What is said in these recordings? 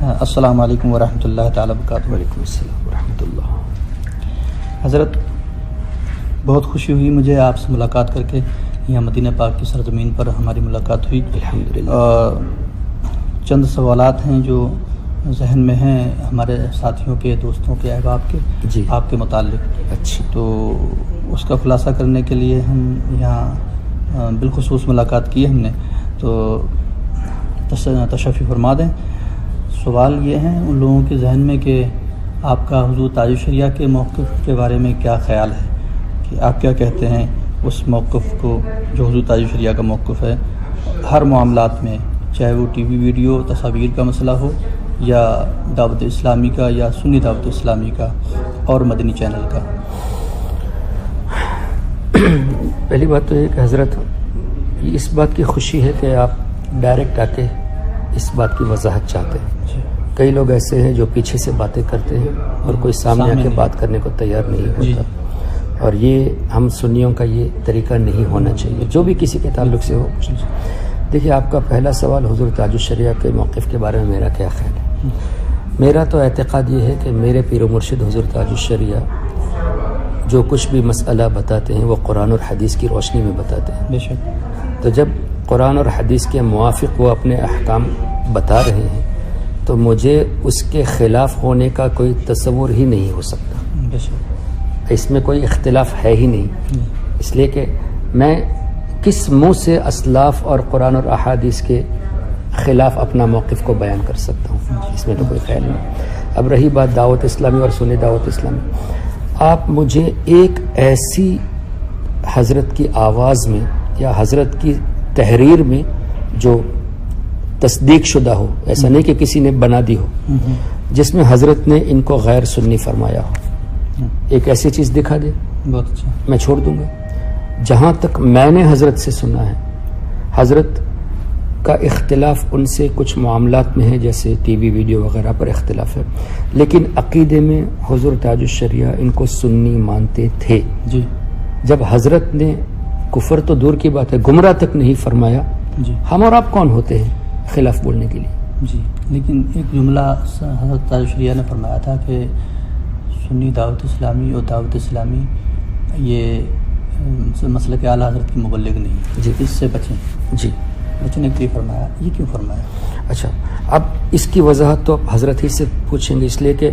السلام علیکم ورحمۃ اللہ تعالیٰ وبرکاتہ۔ وعلیکم السلام ورحمۃ اللہ۔ حضرت بہت خوشی ہوئی مجھے آپ سے ملاقات کر کے، یہاں مدینہ پاک کی سرزمین پر ہماری ملاقات ہوئی۔ الحمدللہ۔ چند سوالات ہیں جو ذہن میں ہیں ہمارے ساتھیوں کے، دوستوں کے، احباب کے، جی آپ کے متعلق، اچھا، تو اس کا خلاصہ کرنے کے لیے ہم یہاں بالخصوص ملاقات کی ہم نے، تو تشریف فرما دیں۔ سوال یہ ہیں ان لوگوں کے ذہن میں کہ آپ کا حضور تاج الشریعہ کے موقف کے بارے میں کیا خیال ہے، کہ آپ کیا کہتے ہیں اس موقف کو جو حضور تاج الشریعہ کا موقف ہے ہر معاملات میں، چاہے وہ ٹی وی ویڈیو تصاویر کا مسئلہ ہو یا دعوت اسلامی کا یا سنی دعوت اسلامی کا اور مدنی چینل کا۔ پہلی بات تو یہ کہ حضرت اس بات کی خوشی ہے کہ آپ ڈائریکٹ آ کے اس بات کی وضاحت چاہتے ہیں۔ کئی لوگ ایسے ہیں جو پیچھے سے باتیں کرتے ہیں اور کوئی سامنے آ کے بات کرنے کو تیار نہیں ہوتا، اور یہ ہم سنیوں کا یہ طریقہ نہیں ہونا چاہیے، جو بھی کسی کے تعلق سے ہو۔ دیکھیے، آپ کا پہلا سوال حضور تاج الشریعہ کے موقف کے بارے میں میرا کیا خیال ہے۔ میرا تو اعتقاد یہ ہے کہ میرے پیر و مرشد حضور تاج الشریعہ جو کچھ بھی مسئلہ بتاتے ہیں وہ قرآن اور حدیث کی روشنی میں بتاتے ہیں۔ بے شک۔ تو جب قرآن اور حدیث کے موافق وہ اپنے احکام بتا رہے ہیں تو مجھے اس کے خلاف ہونے کا کوئی تصور ہی نہیں ہو سکتا۔ بے شک۔ اس میں کوئی اختلاف ہے ہی نہیں، اس لیے کہ میں کس منہ سے اسلاف اور قرآن اور احادیث کے خلاف اپنا موقف کو بیان کر سکتا ہوں، اس میں تو کوئی خیال نہیں۔ اب رہی بات دعوت اسلامی اور سنی دعوت اسلامی، آپ مجھے ایک ایسی حضرت کی آواز میں یا حضرت کی تحریر میں جو تصدیق شدہ ہو، ایسا نہیں کہ کسی نے بنا دی ہو، جس میں حضرت نے ان کو غیر سنی فرمایا ہو، ایک ایسی چیز دکھا دے، بہت اچھا، میں چھوڑ دوں گا۔ جہاں تک میں نے حضرت سے سنا ہے، حضرت کا اختلاف ان سے کچھ معاملات میں ہے، جیسے ٹی وی ویڈیو وغیرہ پر اختلاف ہے، لیکن عقیدے میں حضور تاج الشریعہ ان کو سنی مانتے تھے۔ جی، جب حضرت نے کفر تو دور کی بات ہے، گمراہ تک نہیں فرمایا، جی، ہم اور آپ کون ہوتے ہیں خلاف بولنے کے لیے؟ جی، لیکن ایک جملہ حضرت تاج الشریعہ نے فرمایا تھا کہ سنی دعوت اسلامی اور دعوت اسلامی یہ مسلک اعلیٰ حضرت کی مبلغ نہیں، جی، اس سے بچیں، جی، بچنے کے لیے فرمایا۔ یہ کیوں فرمایا؟ اچھا، اب اس کی وضاحت تو حضرت ہی سے پوچھیں گے، اس لیے کہ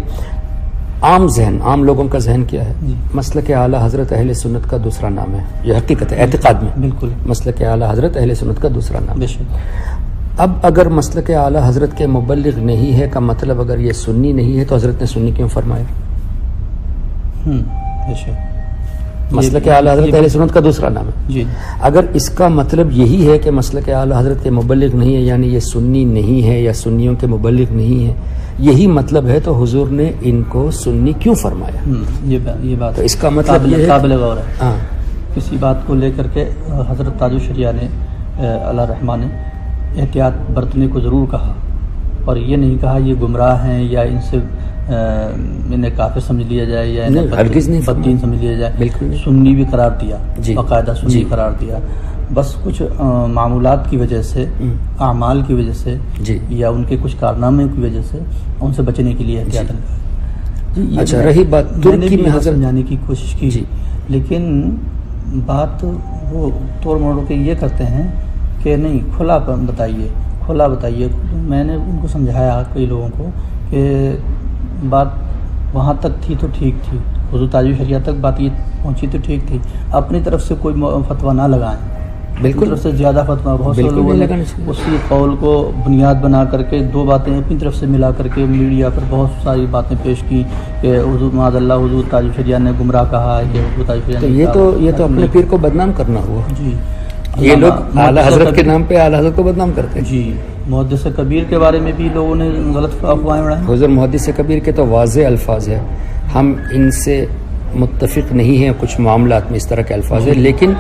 عام لوگوں کا ذہن کیا ہے، جی، مسلک اعلیٰ حضرت اہل سنت کا دوسرا نام ہے، یہ حقیقت ہے اعتقاد میں، بالکل، مسلک اعلیٰ حضرت اہل سنت کا دوسرا نام بے ہے۔ شک۔ اب اگر مسلک اعلیٰ حضرت کے مبلغ نہیں ہے کا مطلب اگر یہ سنی نہیں ہے تو حضرت نے سنی کیوں فرمایا؟ بے شک، مسلک اعلیٰ حضرت اہل سنت کا دوسرا نام ہے۔ جی، اگر اس کا مطلب یہی ہے کہ مسلک اعلیٰ حضرت کے مبلغ نہیں ہے، یعنی یہ سنی نہیں ہے یا سنیوں کے مبلغ نہیں ہے، یہی مطلب ہے تو حضور نے ان کو سنی کیوں فرمایا؟ یہ بات تو اس کا مطلب یہ ہے قابل غور ہے۔ ہاں، کسی بات کو لے کر کے حضرت تاج الشریعہ نے اللہ رحمٰن نے احتیاط برتنے کو ضرور کہا، اور یہ نہیں کہا یہ گمراہ ہیں یا ان سے انہیں کافر سمجھ لیا جائے یا انہیں بددین سمجھ لیا جائے، بالکل سنی بھی قرار دیا، جی، باقاعدہ سنی جی، قرار دیا، بس کچھ معمولات کی وجہ سے، اعمال کی وجہ سے، جی، یا ان کے کچھ کارنامے کی وجہ سے ان سے بچنے کے لیے احتیاط کہا۔ جی، اچھا، رہی بات ترکی میں حضرت سمجھانے کی کوشش کی، جی، لیکن بات وہ توڑ موڑ کے یہ کرتے ہیں کہ نہیں، کھلا بتائیے۔ میں نے ان کو سمجھایا کئی لوگوں کو کہ بات وہاں تک تھی تو ٹھیک تھی، حضور تاج الشریعہ تک بات یہ پہنچی تو ٹھیک تھی، اپنی طرف سے کوئی فتویٰ نہ لگائیں، بالکل، طرف سے زیادہ فتویٰ، بہت سے لوگوں نے اسی قول کو بنیاد بنا کر کے دو باتیں اپنی طرف سے ملا کر کے میڈیا پر بہت ساری باتیں پیش کی کہ حضور معاذ اللہ حضور تاج الشریعہ نے گمراہ کہا ہے، کہ حضور تاج الشریعہ نے یہ تو اپنے پیر کو بدنام کرنا ہوا۔ جی، یہ لوگ اعلیٰ حضرت کے نام پہ اعلیٰ حضرت کو بدنام کرتے ہیں۔ جی، محدث کبیر کے بارے میں بھی لوگوں نے غلط افواہیں اڑائیں۔ حضور محدث کبیر کے تو واضح الفاظ ہیں، ہم ان سے متفق نہیں ہیں، کچھ معاملات میں اس طرح کے الفاظ ہیں، لیکن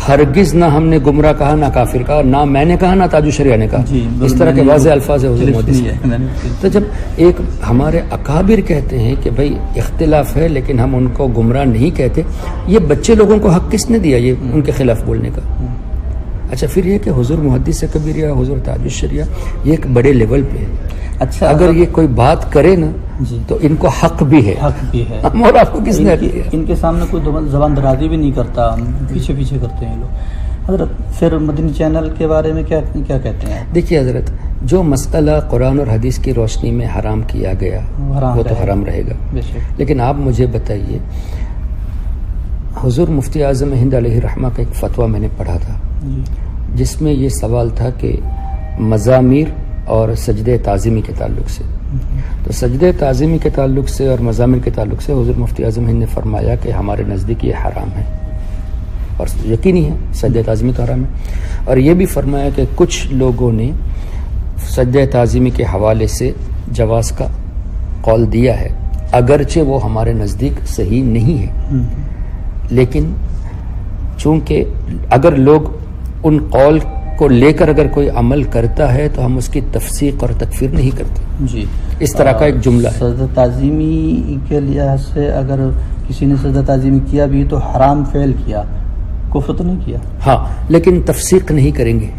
ہرگز نہ ہم نے گمراہ کہا، نہ کافر کہا، نہ میں نے کہا، نہ تاج الشریعہ نے کہا، اس طرح کے واضح الفاظ ہیں حضور محدث کے۔ تو جب ایک ہمارے اکابر کہتے ہیں کہ بھائی اختلاف ہے لیکن ہم ان کو گمراہ نہیں کہتے، یہ بچے لوگوں کو حق کس نے دیا یہ ان کے خلاف بولنے کا؟ اچھا پھر یہ کہ حضور محدث کبیر یا حضور تاج الشریعہ یہ ایک بڑے لیول پہ ہے. اچھا اگر یہ کوئی بات کرے نا جی تو ان کو حق بھی ہے, حق بھی ہے. اور آپ کو کس نے حق دیا؟ ان کے سامنے کوئی زبان درازی بھی نہیں کرتا, پیچھے پیچھے کرتے ہیں لوگ. حضرت پھر مدنی چینل کے بارے میں کیا کہتے ہیں؟ دیکھیے حضرت, جو مسئلہ قرآن اور حدیث کی روشنی میں حرام کیا گیا وہ تو حرام رہے گا, لیکن آپ مجھے بتائیے, حضور مفتی اعظم ہند علیہ الرحمہ کا ایک فتویٰ میں نے پڑھا تھا جس میں یہ سوال تھا کہ مزامیر اور سجدہ تعظیمی کے تعلق سے, تو سجدہ تعظیمی کے تعلق سے اور مزامیر کے تعلق سے حضور مفتی اعظم ہند نے فرمایا کہ ہمارے نزدیک یہ حرام ہے, اور یقینی ہے سجدہ تعظیمی تو حرام ہے. اور یہ بھی فرمایا کہ کچھ لوگوں نے سجدہ تعظیمی کے حوالے سے جواز کا قول دیا ہے, اگرچہ وہ ہمارے نزدیک صحیح نہیں ہے, لیکن چونکہ اگر لوگ ان قول کو لے کر اگر کوئی عمل کرتا ہے تو ہم اس کی تفسیق اور تکفیر نہیں کرتے. جی اس طرح کا ایک جملہ ہے. سجدہ تعظیمی کے لحاظ سے اگر کسی نے سجدہ تعظیمی کیا بھی تو حرام فعل کیا, کفر تو نہیں کیا. ہاں لیکن تفسیق نہیں کریں گے.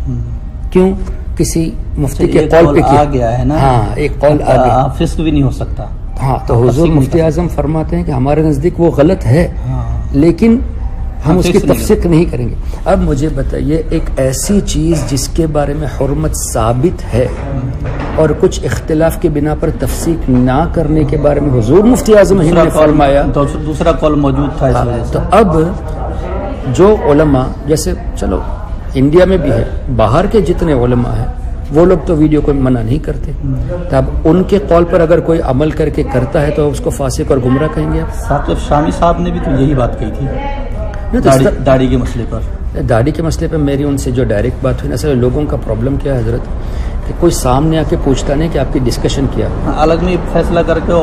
کیوں؟ کسی مفتی کے قول پہ آ گیا ہے نا, ہاں ایک قول آ گیا, فسق بھی نہیں ہو سکتا. ہاں تو حضور مفتی اعظم فرماتے ہیں کہ ہمارے نزدیک وہ غلط ہے, لیکن ہم اس کی تفسیق نہیں کریں گے. اب مجھے بتائیے, ایک ایسی چیز جس کے بارے میں حرمت ثابت ہے اور کچھ اختلاف کی بنا پر تفسیق نہ کرنے کے بارے میں حضور مفتی اعظم ہند نے فرمایا, دوسرا قول موجود تھا اس وجہ سے. تو اب جو علماء, جیسے چلو انڈیا میں بھی ہے, باہر کے جتنے علماء ہیں وہ لوگ تو ویڈیو کو منع نہیں کرتے, تو اب ان کے قول پر اگر کوئی عمل کر کے کرتا ہے تو اس کو فاسق اور گمراہ کہیں گے. ثاقب شامی صاحب نے بھی تو یہی بات کہی تھی داڑھی کے مسئلے پر. داڑھی کے مسئلے پہ میری ان سے جو ڈائریکٹ بات ہوئی نا, اصل لوگوں کا پرابلم کیا ہے حضرت, کہ کوئی سامنے آ کے پوچھتا نہیں کہ آپ کی ڈسکشن کیا, الگ میں فیصلہ کر کے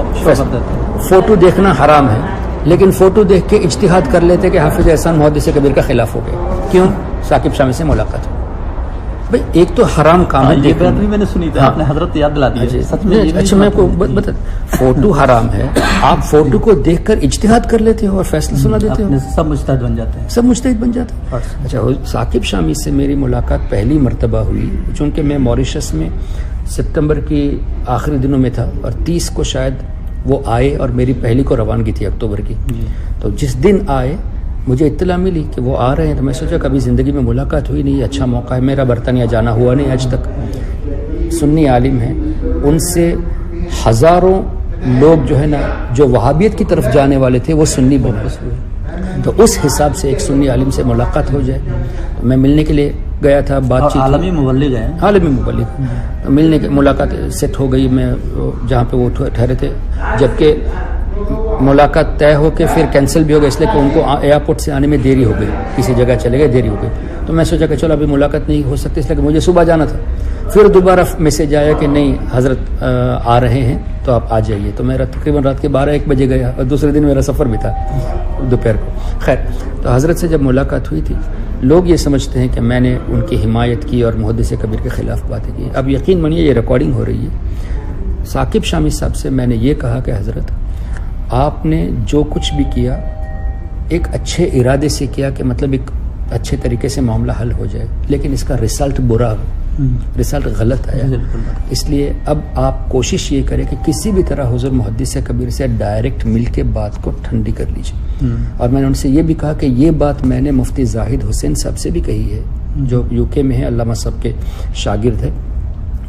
فوٹو دیکھنا حرام ہے, لیکن فوٹو دیکھ کے اجتہاد کر لیتے کہ حافظ احسان محدث کبیر کا خلاف ہو گیا. کیوں؟ ثاقب شامی سے ملاقات. بھائی ایک تو حرام کام ہے, یہ بات بھی میں نے سنی تھی, آپ نے حضرت یاد دلا دی. اچھا میں آپ کو بتا, فوٹو حرام ہے, آپ فوٹو کو دیکھ کر اجتہاد کر لیتے ہو اور فیصلہ سنا دیتے ہو, سب مجتہد بن جاتے ہیں, سب مجتہد بن جاتے ہیں. اچھا ثاقب شامی سے میری ملاقات پہلی مرتبہ ہوئی چونکہ میں موریشس میں ستمبر کی آخری دنوں میں تھا, اور 30 کو شاید وہ آئے اور میری پہلی کو روانگی تھی اکتوبر کی. تو جس دن آئے مجھے اطلاع ملی کہ وہ آ رہے ہیں, تو میں سوچا کبھی زندگی میں ملاقات ہوئی نہیں, اچھا موقع ہے. میرا برطانیہ جانا ہوا نہیں آج تک. سنی عالم ہیں, ان سے ہزاروں لوگ جو ہے نا جو وہابیت کی طرف جانے والے تھے وہ سنی بنے, تو اس حساب سے ایک سنی عالم سے ملاقات ہو جائے. تو میں ملنے کے لیے گیا تھا, بات چیت, عالمی مبلغ ہیں, عالمی مبلغ, ملنے کے ملاقات سیٹ ہو گئی. میں جہاں پہ وہ ٹھہرے تھے, جبکہ ملاقات طے ہو کے پھر کینسل بھی ہو گیا, اس لیے کہ ان کو ایئرپورٹ سے آنے میں دیری ہو گئی, کسی جگہ چلے گئے, دیری ہو گئی. تو میں سوچا کہ چلو ابھی ملاقات نہیں ہو سکتی, اس لیے کہ مجھے صبح جانا تھا. پھر دوبارہ میسج آیا کہ نہیں حضرت آ رہے ہیں تو آپ آ جائیے. تو میرا تقریباً رات کے 12-1 بجے گیا, اور دوسرے دن میرا سفر بھی تھا دوپہر کو. خیر, تو حضرت سے جب ملاقات ہوئی تھی, لوگ یہ سمجھتے ہیں کہ میں نے ان کی حمایت کی اور محدث کبیر کے خلاف باتیں کی. اب یقین مانیے یہ ریکارڈنگ ہو رہی ہے. ثاقب شامی صاحب سے میں نے یہ کہا کہ حضرت آپ نے جو کچھ بھی کیا ایک اچھے ارادے سے کیا, کہ مطلب ایک اچھے طریقے سے معاملہ حل ہو جائے, لیکن اس کا رزلٹ برا ہو, رزلٹ غلط آیا. اس لیے اب آپ کوشش یہ کریں کہ کسی بھی طرح حضور محدث کبیر سے ڈائریکٹ مل کے بات کو ٹھنڈی کر لیجیے. اور میں نے ان سے یہ بھی کہا کہ یہ بات میں نے مفتی زاہد حسین صاحب سے بھی کہی ہے, جو UK میں ہے, علامہ صاحب کے شاگرد ہے,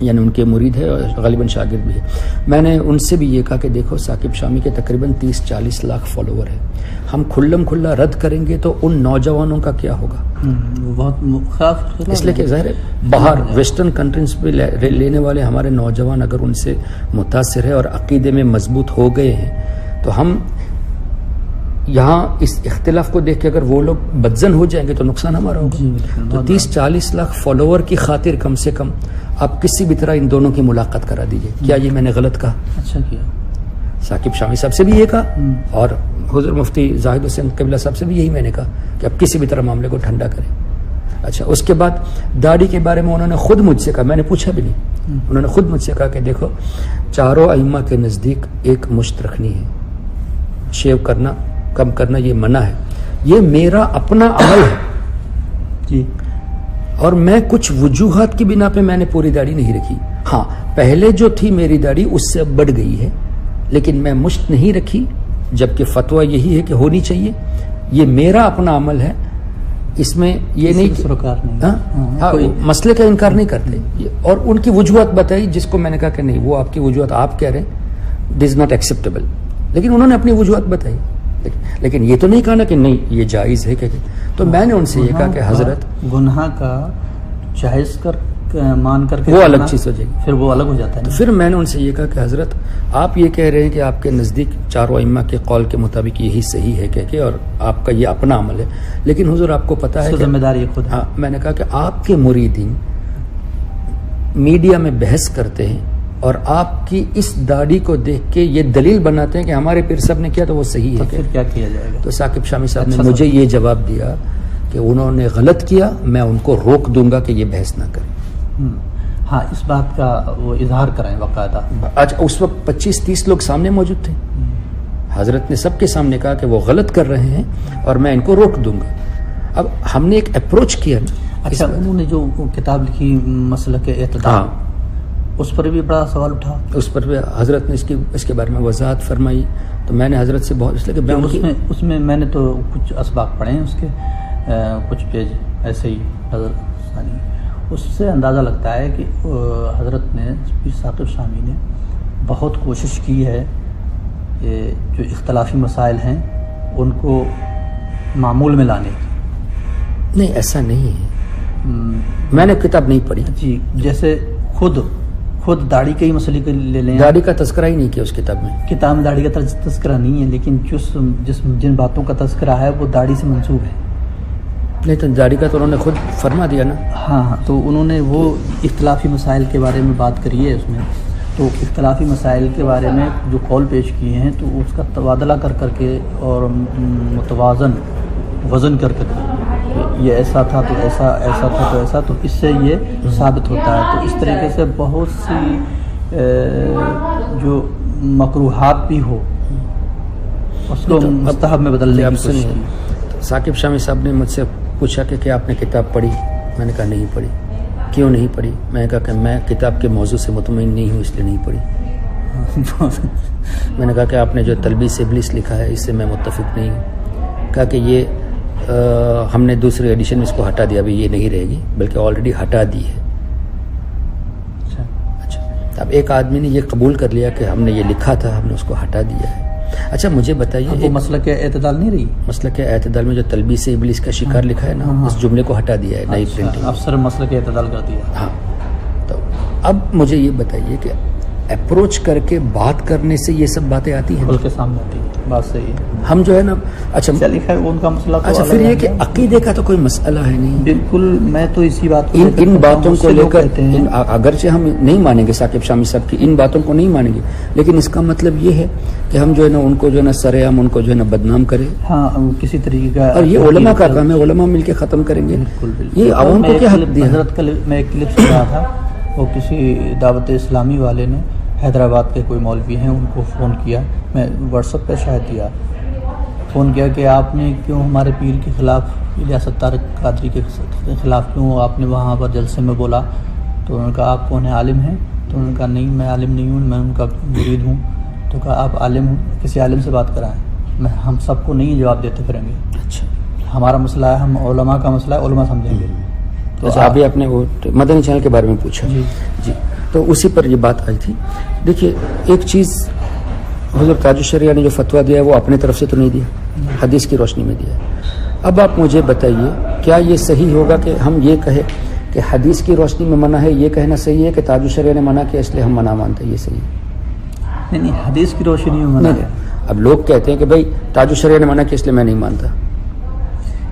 یعنی ان کے مرید ہے اور غالباً شاگرد بھی ہے. میں نے ان سے بھی یہ کہا کہ دیکھو ثاقب شامی کے تقریباً 30-40 لاکھ فالوور ہیں, ہم کھلم کھلا رد کریں گے تو ان نوجوانوں کا کیا ہوگا؟ بہت اس لیے کہ ظاہر ہے باہر ویسٹرن کنٹریز پہ لینے والے ہمارے نوجوان اگر ان سے متاثر ہے اور عقیدے میں مضبوط ہو گئے ہیں, تو ہم یہاں اس اختلاف کو دیکھ کے اگر وہ لوگ بدزن ہو جائیں گے تو نقصان ہمارا ہوگا. تو 30-40 لاکھ فالوور کی خاطر کم سے کم آپ کسی بھی طرح ان دونوں کی ملاقات کرا دیجئے. کیا یہ میں نے غلط کہا؟ اچھا کیا. ثاقب شامی صاحب سے بھی یہ کہا, اور حضور مفتی زاہد حسین قبلہ صاحب سے بھی یہی میں نے کہا کہ آپ کسی بھی طرح معاملے کو ٹھنڈا کریں. اچھا, اس کے بعد داڑھی کے بارے میں انہوں نے خود مجھ سے کہا, میں نے پوچھا بھی نہیں, انہوں نے خود مجھ سے کہا کہ دیکھو چاروں ائمہ کے نزدیک ایک مشت رکھنی ہے, شیو کرنا کم کرنا یہ منع ہے, یہ میرا اپنا عمل ہے. جی, اور میں کچھ وجوہات کی بنا پہ میں نے پوری داڑھی نہیں رکھی. ہاں پہلے جو تھی میری داڑھی اس سے اب بڑھ گئی ہے، لیکن میں مشت نہیں رکھی، جبکہ فتویٰ یہی ہے کہ ہونی چاہیے. یہ میرا اپنا عمل ہے، اس میں یہ نہیں سرکار نہیں. ہاں مسئلے کا انکار نہیں کرتے. اور ان کی وجوہات بتائی جس کو میں نے کہا کہ نہیں وہ آپ کی وجوہات آپ کہہ رہے ہیں دس از ناٹ ایکسیپٹیبل، لیکن انہوں نے اپنی وجوہات بتائی. لیکن یہ تو نہیں کہا نا کہ نہیں یہ جائز ہے کہ تو میں نے ان سے یہ کہا کہ حضرت گناہ کا جائز کر مان کر کے وہ الگ چیز ہو جائے گی، پھر وہ الگ ہو جاتا ہے. تو پھر میں نے ان سے یہ کہا کہ حضرت آپ یہ کہہ رہے ہیں کہ آپ کے نزدیک چاروں ائمہ کے قول کے مطابق یہی صحیح ہے کہ اور آپ کا یہ اپنا عمل ہے، لیکن حضور آپ کو پتہ ہے کہ ذمہ داری خود. ہاں میں نے کہا کہ آپ کے مریدین میڈیا میں بحث کرتے ہیں اور آپ کی اس داڑھی کو دیکھ کے یہ دلیل بناتے ہیں کہ ہمارے پیر صاحب نے کیا تو وہ صحیح ہے. پھر کیا کیا جائے گا؟ تو ثاقب شامی صاحب نے مجھے یہ جواب دیا کہ انہوں نے غلط کیا، میں ان کو روک دوں گا کہ یہ بحث نہ کریں. ہاں اس بات کا وہ اظہار کریں باقاعدہ. آج اس وقت 25-30 لوگ سامنے موجود تھے، حضرت نے سب کے سامنے کہا کہ وہ غلط کر رہے ہیں اور میں ان کو روک دوں گا. اب ہم نے ایک اپروچ کیا نا. اچھا انہوں نے جو کتاب لکھی مسلک اعتدال، اس پر بھی بڑا سوال اٹھا. اس پر بھی حضرت نے اس کے بارے میں وضاحت فرمائی. تو میں نے حضرت سے بہت اس لیے اس میں میں نے تو کچھ اسباق پڑھے ہیں اس کے، کچھ پیج ایسے ہی حضرت ثانی، اس سے اندازہ لگتا ہے کہ حضرت نے پیر ثاقب شامی نے بہت کوشش کی ہے کہ جو اختلافی مسائل ہیں ان کو معمول میں لانے کی. نہیں ایسا نہیں ہے، میں نے کتاب نہیں پڑھی. جی جیسے خود داڑھی کے ہی مسئلے کو لے لیں، داڑھی کا تذکرہ ہی نہیں کیا اس کتاب میں. کتاب میں داڑھی کا تذکرہ نہیں ہے، لیکن جن باتوں کا تذکرہ ہے وہ داڑھی سے منسوب ہے. نہیں تو داڑھی کا تو انہوں نے خود فرما دیا نا. ہاں تو انہوں نے وہ اختلافی مسائل کے بارے میں بات کری ہے اس میں. تو اختلافی مسائل کے بارے میں جو قول پیش کیے ہیں تو اس کا تبادلہ کر کے اور متوازن وزن کر کے یہ ایسا تھا تو ایسا تھا تو ایسا، تو اس سے یہ ثابت ہوتا ہے. تو اس طریقے سے بہت سی جو مکروہات بھی ہو اس کو مستحب میں بدلنے کی کوشش کی. ثاقب شامی صاحب نے مجھ سے پوچھا کہ کیا آپ نے کتاب پڑھی؟ میں نے کہا نہیں پڑھی. کیوں نہیں پڑھی؟ میں نے کہا کہ میں کتاب کے موضوع سے مطمئن نہیں ہوں اس لیے نہیں پڑھی. میں نے کہا کہ آپ نے جو تلبیس ابلیس لکھا ہے اس سے میں متفق نہیں ہوں. کہا کہ یہ ہم نے دوسرے ایڈیشن میں اس کو ہٹا دیا، ابھی یہ نہیں رہے گی بلکہ آلریڈی ہٹا دی ہے. اچھا اب ایک آدمی نے یہ قبول کر لیا کہ ہم نے یہ لکھا تھا، ہم نے اس کو ہٹا دیا ہے. اچھا مجھے بتائیے وہ مسلک اعتدال نہیں رہی؟ مسلک اعتدال میں جو تلبیس ابلیس کا شکار لکھا ہے نا، اس جملے کو ہٹا دیا ہے، نئی پرنٹنگ. اب سر مسلک اعتدال کر دیا. ہاں تو اب مجھے یہ بتائیے کہ اپروچ کر کے بات کرنے سے یہ سب باتیں آتی ہیں؟ کھل کے سامنے آتی ہیں. بات صحیح ہے. ہم جو ہے نا اچھا ان کا مسئلہ. اچھا پھر یہ کہ عقیدے کا تو کوئی مسئلہ ہے نہیں. بالکل میں تو اسی بات ان باتوں کو لے کر اگرچہ ہم نہیں مانیں گے ثاقب شامی صاحب کی ان باتوں کو نہیں مانیں گے، لیکن اس کا مطلب یہ ہے کہ ہم جو ہے نا ان کو جو ہے نا سر عام ان کو جو ہے نا بدنام کریں. ہاں کسی طریقے کا. اور یہ علماء کا کام ہے، علماء مل کے ختم کریں گے. یہ عوام کو کیا حق دیا؟ حضرت کل میں ایک کلپ سن رہا تھا، وہ کسی دعوت اسلامی والے نے حیدرآباد کے کوئی مولوی ہیں ان کو فون کیا، میں واٹس ایپ پہ شاید دیا، فون کیا کہ آپ نے کیوں ہمارے پیر کے خلاف الیاس ستار قادری کے خلاف کیوں آپ نے وہاں پر جلسے میں بولا؟ تو انہوں نے کہا آپ کون ہیں، عالم ہیں؟ تو انہوں نے کہا نہیں میں عالم نہیں ہوں، میں ان کا مرید ہوں. تو کہا آپ عالم ہوں، کسی عالم سے بات کرائیں، ہم سب کو نہیں جواب دیتے پھریں گے. اچھا ہمارا مسئلہ ہے، ہم علماء کا مسئلہ ہے، علماء سمجھیں گے. تو آپ بھی اپنے وہ مدنی چینل کے بارے میں پوچھا. جی تو اسی پر یہ بات آئی تھی. دیکھیے ایک چیز حضرت تاج الشریعہ نے جو فتویٰ دیا ہے وہ اپنے طرف سے تو نہیں دیا، حدیث کی روشنی میں دیا ہے. اب آپ مجھے بتائیے کیا یہ صحیح ہوگا کہ ہم یہ کہیں کہ حدیث کی روشنی میں منع ہے، یہ کہنا صحیح ہے کہ تاج الشریعہ نے منع کیا اس لیے ہم منع مانتے ہیں، یہ صحیح ہے؟ نہیں حدیث کی روشنی میں منع ہے. اب لوگ کہتے ہیں کہ بھائی تاج الشریعہ نے منع کیا اس لیے میں نہیں مانتا.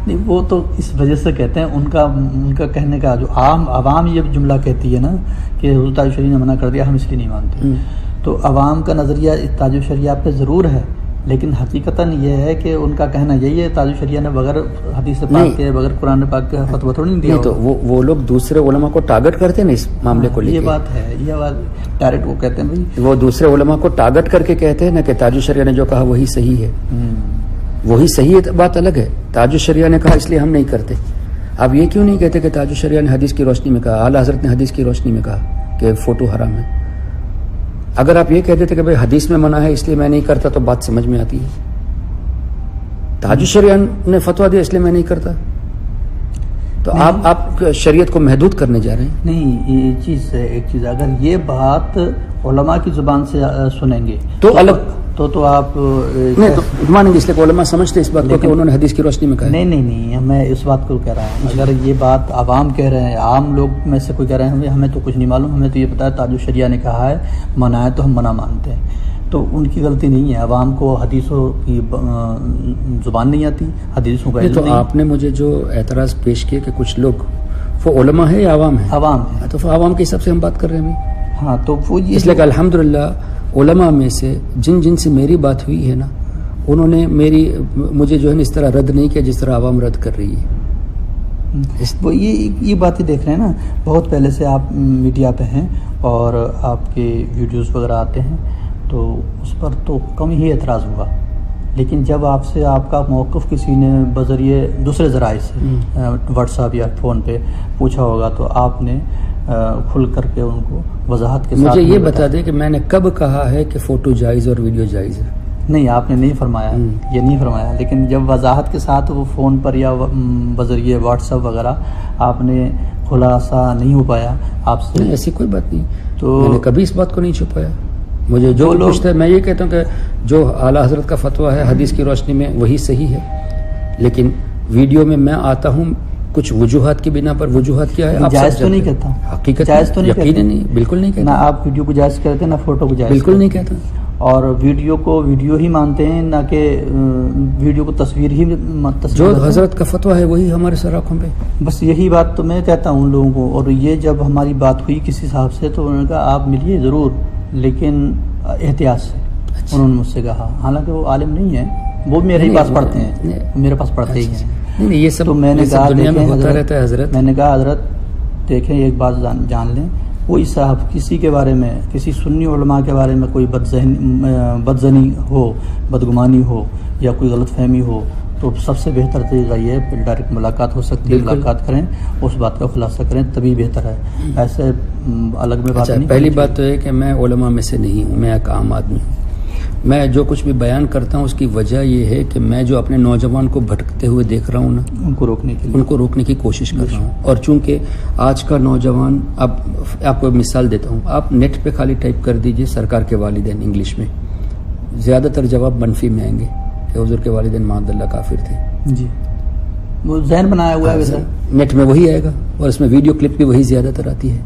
نہیں وہ تو اس وجہ سے کہتے ہیں، ان کا کہنے کا جو عوام یہ جملہ کہتی ہے نا کہ حضرت تاج الشریعہ نے منع کر دیا ہم اس لیے نہیں مانتے. تو عوام کا نظریہ تاج الشریعہ پہ ضرور ہے، لیکن حقیقتاً یہ ہے کہ ان کا کہنا یہی ہے تاج الشریعہ نے بغیر حدیث پاک کے بغیر قرآن پاک کے فتویٰ تھوڑی نہیں دیا. تو وہ لوگ دوسرے علماء کو ٹارگٹ کرتے ہیں نا اس معاملے کو لے کے. یہ بات ہے، یہ بات ڈائریکٹ وہ کہتے ہیں بھائی وہ دوسرے علماء کو ٹارگٹ کر کے کہتے ہیں نا کہ تاج الشریعہ نے جو کہا وہی صحیح ہے. وہی صحیح ہے، بات الگ ہے. تاج الشریعہ نے کہا اس لیے ہم نہیں کرتے. آپ یہ کیوں نہیں کہتے کہ تاج الشریعہ نے حدیث کی روشنی میں کہا, اعلیٰ حضرت نے حدیث کی روشنی میں کہا کہ فوٹو حرام ہے؟ اگر آپ یہ کہہ دیتے کہ بھائی حدیث میں منع ہے اس لیے میں نہیں کرتا تو بات سمجھ میں آتی ہے. تاج الشریعہ نے فتویٰ دیا اس لیے میں نہیں کرتا, تو آپ شریعت کو محدود کرنے جا رہے ہیں. نہیں, یہ چیز ہے, ایک چیز اگر یہ بات علماء کی زبان سے سنیں گے تو الگ تو آپ نہیں تو مانیں گے, اس لیے علماء سمجھتے اس بات کو کہ انہوں نے حدیث کی روشنی میں کہا. نہیں, میں اس بات کو کہہ رہا ہوں, اگر یہ بات عوام کہہ رہے ہیں, عام لوگ میں سے کوئی کہہ رہے ہیں ہمیں تو کچھ نہیں معلوم, ہمیں تو یہ پتا ہے تاج الشریعہ نے کہا ہے, منع ہے تو ہم منع مانتے ہیں, تو ان کی غلطی نہیں ہے. عوام کو حدیثوں کی زبان نہیں آتی, حدیثوں کا علم تو نہیں. آپ نے مجھے جو اعتراض پیش کیے کہ کچھ لوگ وہ علماء ہے یا عوام ہے؟ عوام ہے. تو عوام کے حساب سے ہم بات کر رہے ہیں ابھی. ہاں, تو وہ اس لیے کہ الحمدللہ علماء میں سے جن سے میری بات ہوئی ہے نا, انہوں نے مجھے جو ہے اس طرح رد نہیں کیا جس طرح عوام رد کر رہی ہے. وہ یہ باتیں دیکھ رہے ہیں نا, بہت پہلے سے آپ میڈیا پہ ہیں اور آپ کے ویڈیوز وغیرہ آتے ہیں, تو اس پر تو کم ہی اعتراض ہوا. لیکن جب آپ سے آپ کا موقف کسی نے بذریعے دوسرے ذرائع سے واٹس ایپ یا فون پہ پوچھا ہوگا, تو آپ نے کھل کر کے ان کو وضاحت کے ساتھ. مجھے یہ بتا دیں کہ میں نے کب کہا ہے کہ فوٹو جائز اور ویڈیو جائز ہے؟ نہیں, آپ نے نہیں فرمایا, یہ نہیں فرمایا. لیکن جب وضاحت کے ساتھ وہ فون پر یا بذریعے واٹس ایپ وغیرہ آپ نے خلاصہ نہیں ہو پایا آپ سے, ایسی کوئی بات نہیں, تو میں نے کبھی اس بات کو نہیں چھپایا. مجھے جو پوچھتا ہے میں یہ کہتا ہوں کہ جو اعلیٰ حضرت کا فتویٰ ہے حدیث کی روشنی میں وہی صحیح ہے. لیکن ویڈیو میں میں آتا ہوں کچھ وجوہات کی بنا پر. وجوہات کیا ہے؟ جائز تو نہیں کہتا, حقیقت جائز تو نہیں کہتا, نہیں, بالکل نہیں کہتا. نہ آپ ویڈیو کو جائز کرتے نہ فوٹو کو جائز, بالکل نہیں کہتا. اور ویڈیو کو ویڈیو ہی مانتے ہیں, نہ کہ ویڈیو کو تصویر ہی جو حضرت کا فتویٰ ہے وہی ہمارے سر آنکھوں پہ. بس یہی بات تو میں کہتا ہوں ان لوگوں کو. اور یہ جب ہماری بات ہوئی کسی صاحب سے تو انہوں نے کہا آپ ملیے ضرور, لیکن احتیاط سے. انہوں نے مجھ سے کہا, حالانکہ وہ عالم نہیں ہے, وہ میرے پاس پڑھتے ہیں, میرے پاس پڑھتے ہی ہیں. نہیں, یہ سب تو میں نے کہا دنیا میں ہوتا رہتا ہے حضرت. میں نے کہا حضرت دیکھیں ایک بات جان لیں, کوئی صاحب کسی کے بارے میں, کسی سنی علماء کے بارے میں کوئی بدظنی ہو, بدگمانی ہو یا کوئی غلط فہمی ہو, تو سب سے بہتر طریقہ یہ ہے پھر ڈائریکٹ ملاقات ہو سکتی ہے, ملاقات کریں, اس بات کا خلاصہ کریں, تبھی بہتر ہے. ایسے الگ میں بات نہیں. پہلی بات تو ہے کہ میں علماء میں سے نہیں ہوں, میں ایک عام آدمی ہوں. میں جو کچھ بھی بیان کرتا ہوں اس کی وجہ یہ ہے کہ میں جو اپنے نوجوان کو بھٹکتے ہوئے دیکھ رہا ہوں نا, ان کو روکنے کی کوشش کر رہا ہوں. اور چونکہ آج کا نوجوان, اب آپ کو مثال دیتا ہوں, آپ نیٹ پہ خالی ٹائپ کر دیجئے سرکار کے والدین انگلش میں, زیادہ تر جواب منفی میں آئیں گے کہ حضور کے والدین معاذ اللہ کافر تھے. جی, وہ ذہن بنایا ہوا ہے, نیٹ میں وہی آئے گا اور اس میں ویڈیو کلپ بھی وہی زیادہ تر آتی ہے.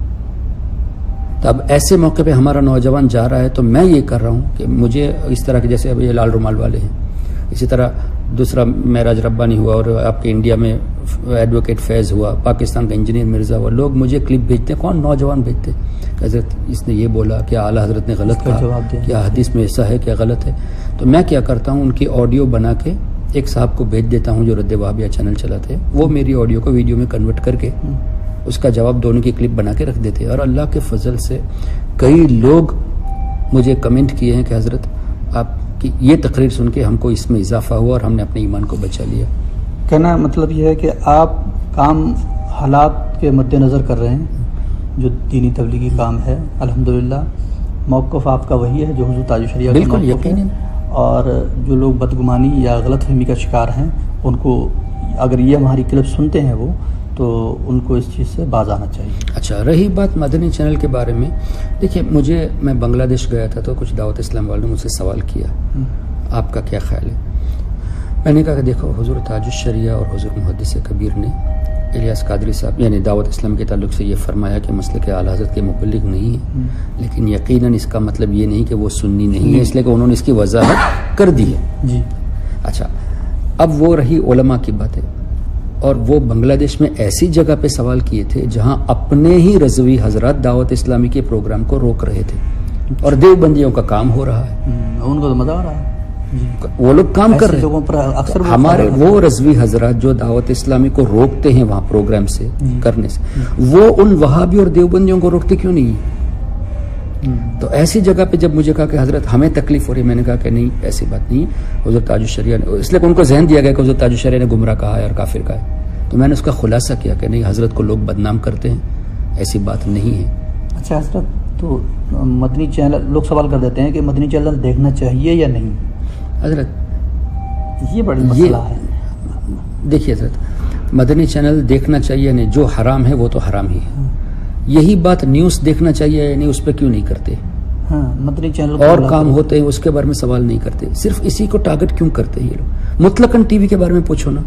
تو اب ایسے موقع پہ ہمارا نوجوان جا رہا ہے, تو میں یہ کر رہا ہوں کہ مجھے اس طرح کے, جیسے اب یہ لال رومال والے ہیں, اسی طرح دوسرا معراج ربانی ہوا, اور آپ کے انڈیا میں ایڈوکیٹ فیض ہوا, پاکستان کا انجینئر مرزا ہوا, لوگ مجھے کلپ بھیجتے ہیں, کون نوجوان بھیجتے ہیں کہ حضرت اس نے یہ بولا, کیا اعلیٰ حضرت نے غلط کہا, کیا حدیث میں ایسا ہے, کیا غلط ہے. تو میں کیا کرتا ہوں, ان کی آڈیو بنا کے ایک صاحب کو بھیج دیتا ہوں جو رد وہابیہ چینل چلاتے ہیں, وہ میری آڈیو کو ویڈیو میں کنورٹ کر کے اس کا جواب دونوں کی کلپ بنا کے رکھ دیتے ہیں. اور اللہ کے فضل سے کئی لوگ مجھے کمنٹ کیے ہیں کہ حضرت آپ کی یہ تقریر سن کے ہم کو اس میں اضافہ ہوا اور ہم نے اپنے ایمان کو بچا لیا. کہنا مطلب یہ ہے کہ آپ کام حالات کے مد نظر کر رہے ہیں, جو دینی تبلیغی کام ہے. الحمدللہ موقف آپ کا وہی ہے جو حضور تاج الشریعہ کا موقف ہے. اور جو لوگ بدگمانی یا غلط فہمی کا شکار ہیں, ان کو اگر یہ ہماری کلپ سنتے ہیں وہ, تو ان کو اس چیز سے باز آنا چاہیے. اچھا, رہی بات مدنی چینل کے بارے میں, دیکھیے میں بنگلہ دیش گیا تھا تو کچھ دعوت اسلام والوں نے مجھ سے سوال کیا آپ کا کیا خیال ہے. میں نے کہا کہ دیکھو, حضور تاج الشریعہ اور حضور محدث کبیر نے الیاس قادری صاحب یعنی دعوت اسلام کے تعلق سے یہ فرمایا کہ مسلک اعلیٰ حضرت کے مبلغ نہیں ہے, لیکن یقیناً اس کا مطلب یہ نہیں کہ وہ سنی نہیں ہے, اس لیے کہ انہوں نے اس کی وضاحت کر دی ہے. جی اچھا, اب وہ رہی علماء کی باتیں, اور وہ بنگلہ دیش میں ایسی جگہ پہ سوال کیے تھے جہاں اپنے ہی رضوی حضرات دعوت اسلامی کے پروگرام کو روک رہے تھے, اور دیوبندیوں کا کام ہو رہا ہے, ان کو تو مزہ آ رہا ہے, وہ لوگ کام کر رہے ہیں. اکثر ہمارے وہ رضوی حضرات جو دعوت اسلامی کو روکتے ہیں وہاں پروگرام سے کرنے سے, وہ ان وہابی اور دیوبندیوں کو روکتے کیوں نہیں؟ تو ایسی جگہ پہ جب مجھے کہا کہ حضرت ہمیں تکلیف ہو رہی ہے, میں نے کہا کہ نہیں ایسی بات نہیں ہے, حضرت تاج الشریعہ نے, اس لیے ان کو ذہن دیا گیا کہ حضرت تاج الشریعہ نے گمراہ کہا ہے اور کافر کہا ہے. تو میں نے اس کا خلاصہ کیا کہ نہیں، حضرت کو لوگ بدنام کرتے ہیں، ایسی بات نہیں ہے. اچھا حضرت، تو مدنی چینل لوگ سوال کر دیتے ہیں کہ مدنی چینل دیکھنا چاہیے یا نہیں؟ حضرت یہ بڑی مسئلہ ہے. دیکھیے حضرت، مدنی چینل دیکھنا چاہیے نہیں، جو حرام ہے وہ تو حرام ہی ہے. یہی بات نیوز دیکھنا چاہیے یا نہیں، اس پہ کیوں نہیں کرتے؟ ہاں، مدنی چینل اور کام ہوتے ہیں اس کے بارے میں سوال نہیں کرتے، صرف اسی کو ٹارگٹ کیوں کرتے ہیں یہ لوگ؟ مطلقاً ٹی وی کے بارے میں پوچھو نا.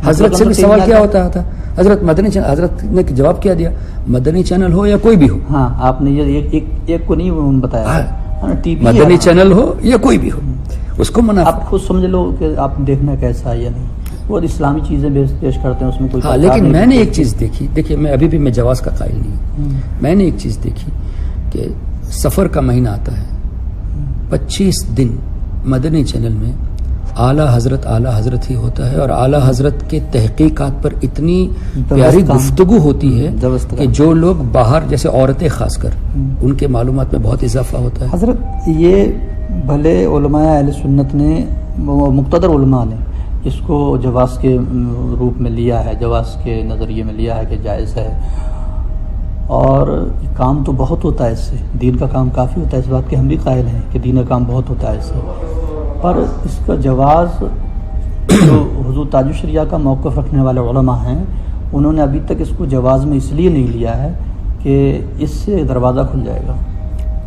حضرت سے بھی سوال کیا ہوتا تھا، حضرت مدنی چینل، حضرت نے جواب کیا دیا، مدنی چینل ہو یا کوئی بھی ہو. ہاں، آپ نے یہ ایک کو نہیں بتایا، مدنی چینل ہو یا کوئی بھی ہو، اس کو منع. آپ خود سمجھ لو کہ آپ دیکھنا کیسا ہے یا نہیں. وہ اسلامی چیزیں پیش کرتے ہیں، اس میں کوئی. ہاں، لیکن میں نے ایک چیز دیکھی، دیکھیے میں ابھی بھی میں جواز کا قائل نہیں ہوں. میں نے ایک چیز دیکھی کہ سفر کا مہینہ آتا ہے، 25 دن مدنی چینل میں اعلیٰ حضرت ہی ہوتا ہے، اور اعلیٰ حضرت کے تحقیقات پر اتنی پیاری گفتگو ہوتی ہے کہ جو لوگ باہر، جیسے عورتیں خاص کر، ان کے معلومات میں بہت اضافہ ہوتا ہے. حضرت یہ بھلے علماء اہل سنت نے، مقتدر علماء نے اس کو جواز کے روپ میں لیا ہے، جواز کے نظریے میں لیا ہے کہ جائز ہے، اور کام تو بہت ہوتا ہے اس سے، دین کا کام کافی ہوتا ہے، اس بات کے ہم بھی قائل ہیں کہ دین کا کام بہت ہوتا ہے اس سے. پر اس کا جواز جو حضور تاج الشریعہ کا موقف رکھنے والے علماء ہیں، انہوں نے ابھی تک اس کو جواز میں اس لیے نہیں لیا ہے کہ اس سے دروازہ کھل جائے گا.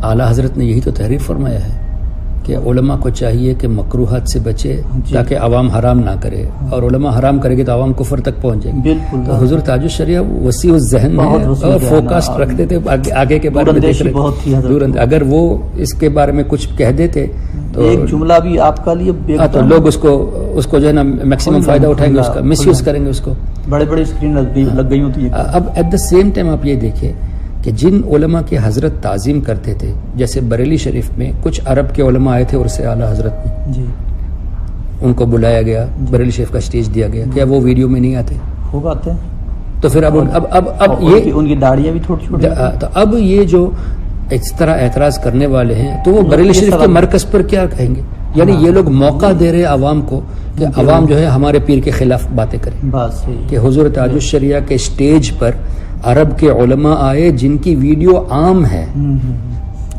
اعلیٰ حضرت نے یہی تو تحریر فرمایا ہے کہ علماء کو چاہیے کہ مکروہات سے بچے تاکہ عوام حرام نہ کرے، اور علماء حرام کرے گے تو عوام کفر تک پہنچ جائیں گے. بالکل. تو حضور تاج الشریعہ وسیع الذہن میں اور فوکسڈ رکھتے تھے، آگے کے بارے میں دیکھ رہے. اگر وہ اس کے بارے میں کچھ کہہ دیتے تو ایک جملہ بھی آپ کا لیے تو لوگ اس کو جو ہے نا میکسیمم فائدہ اٹھائیں گے، اس کا مس یوز کریں گے اس کو. بڑے بڑے اسکرین لگ گئی ہوتی ہے. اب ایٹ دا سیم ٹائم آپ یہ دیکھیں کہ جن علماء کی حضرت تعظیم کرتے تھے، جیسے بریلی شریف میں کچھ عرب کے علماء آئے تھے، اور سے اعلیٰ حضرت میں جی ان کو بلایا گیا، بریلی شریف کا اسٹیج دیا گیا. کیا وہ ویڈیو میں نہیں آتے؟ خوب آتے ہیں. تو پھر اب یہ ان کی داڑیاں بھی تھوڑی چھوٹی. تو اب یہ جو اس طرح اعتراض کرنے والے ہیں، تو وہ بریلی شریف کے مرکز پر کیا کہیں گے؟ یعنی یہ لوگ موقع دے رہے عوام کو کہ عوام جو ہے ہمارے پیر کے خلاف باتیں کریں. کہ حضور تاج الشریعہ کے اسٹیج پر عرب کے علماء آئے جن کی ویڈیو عام ہے،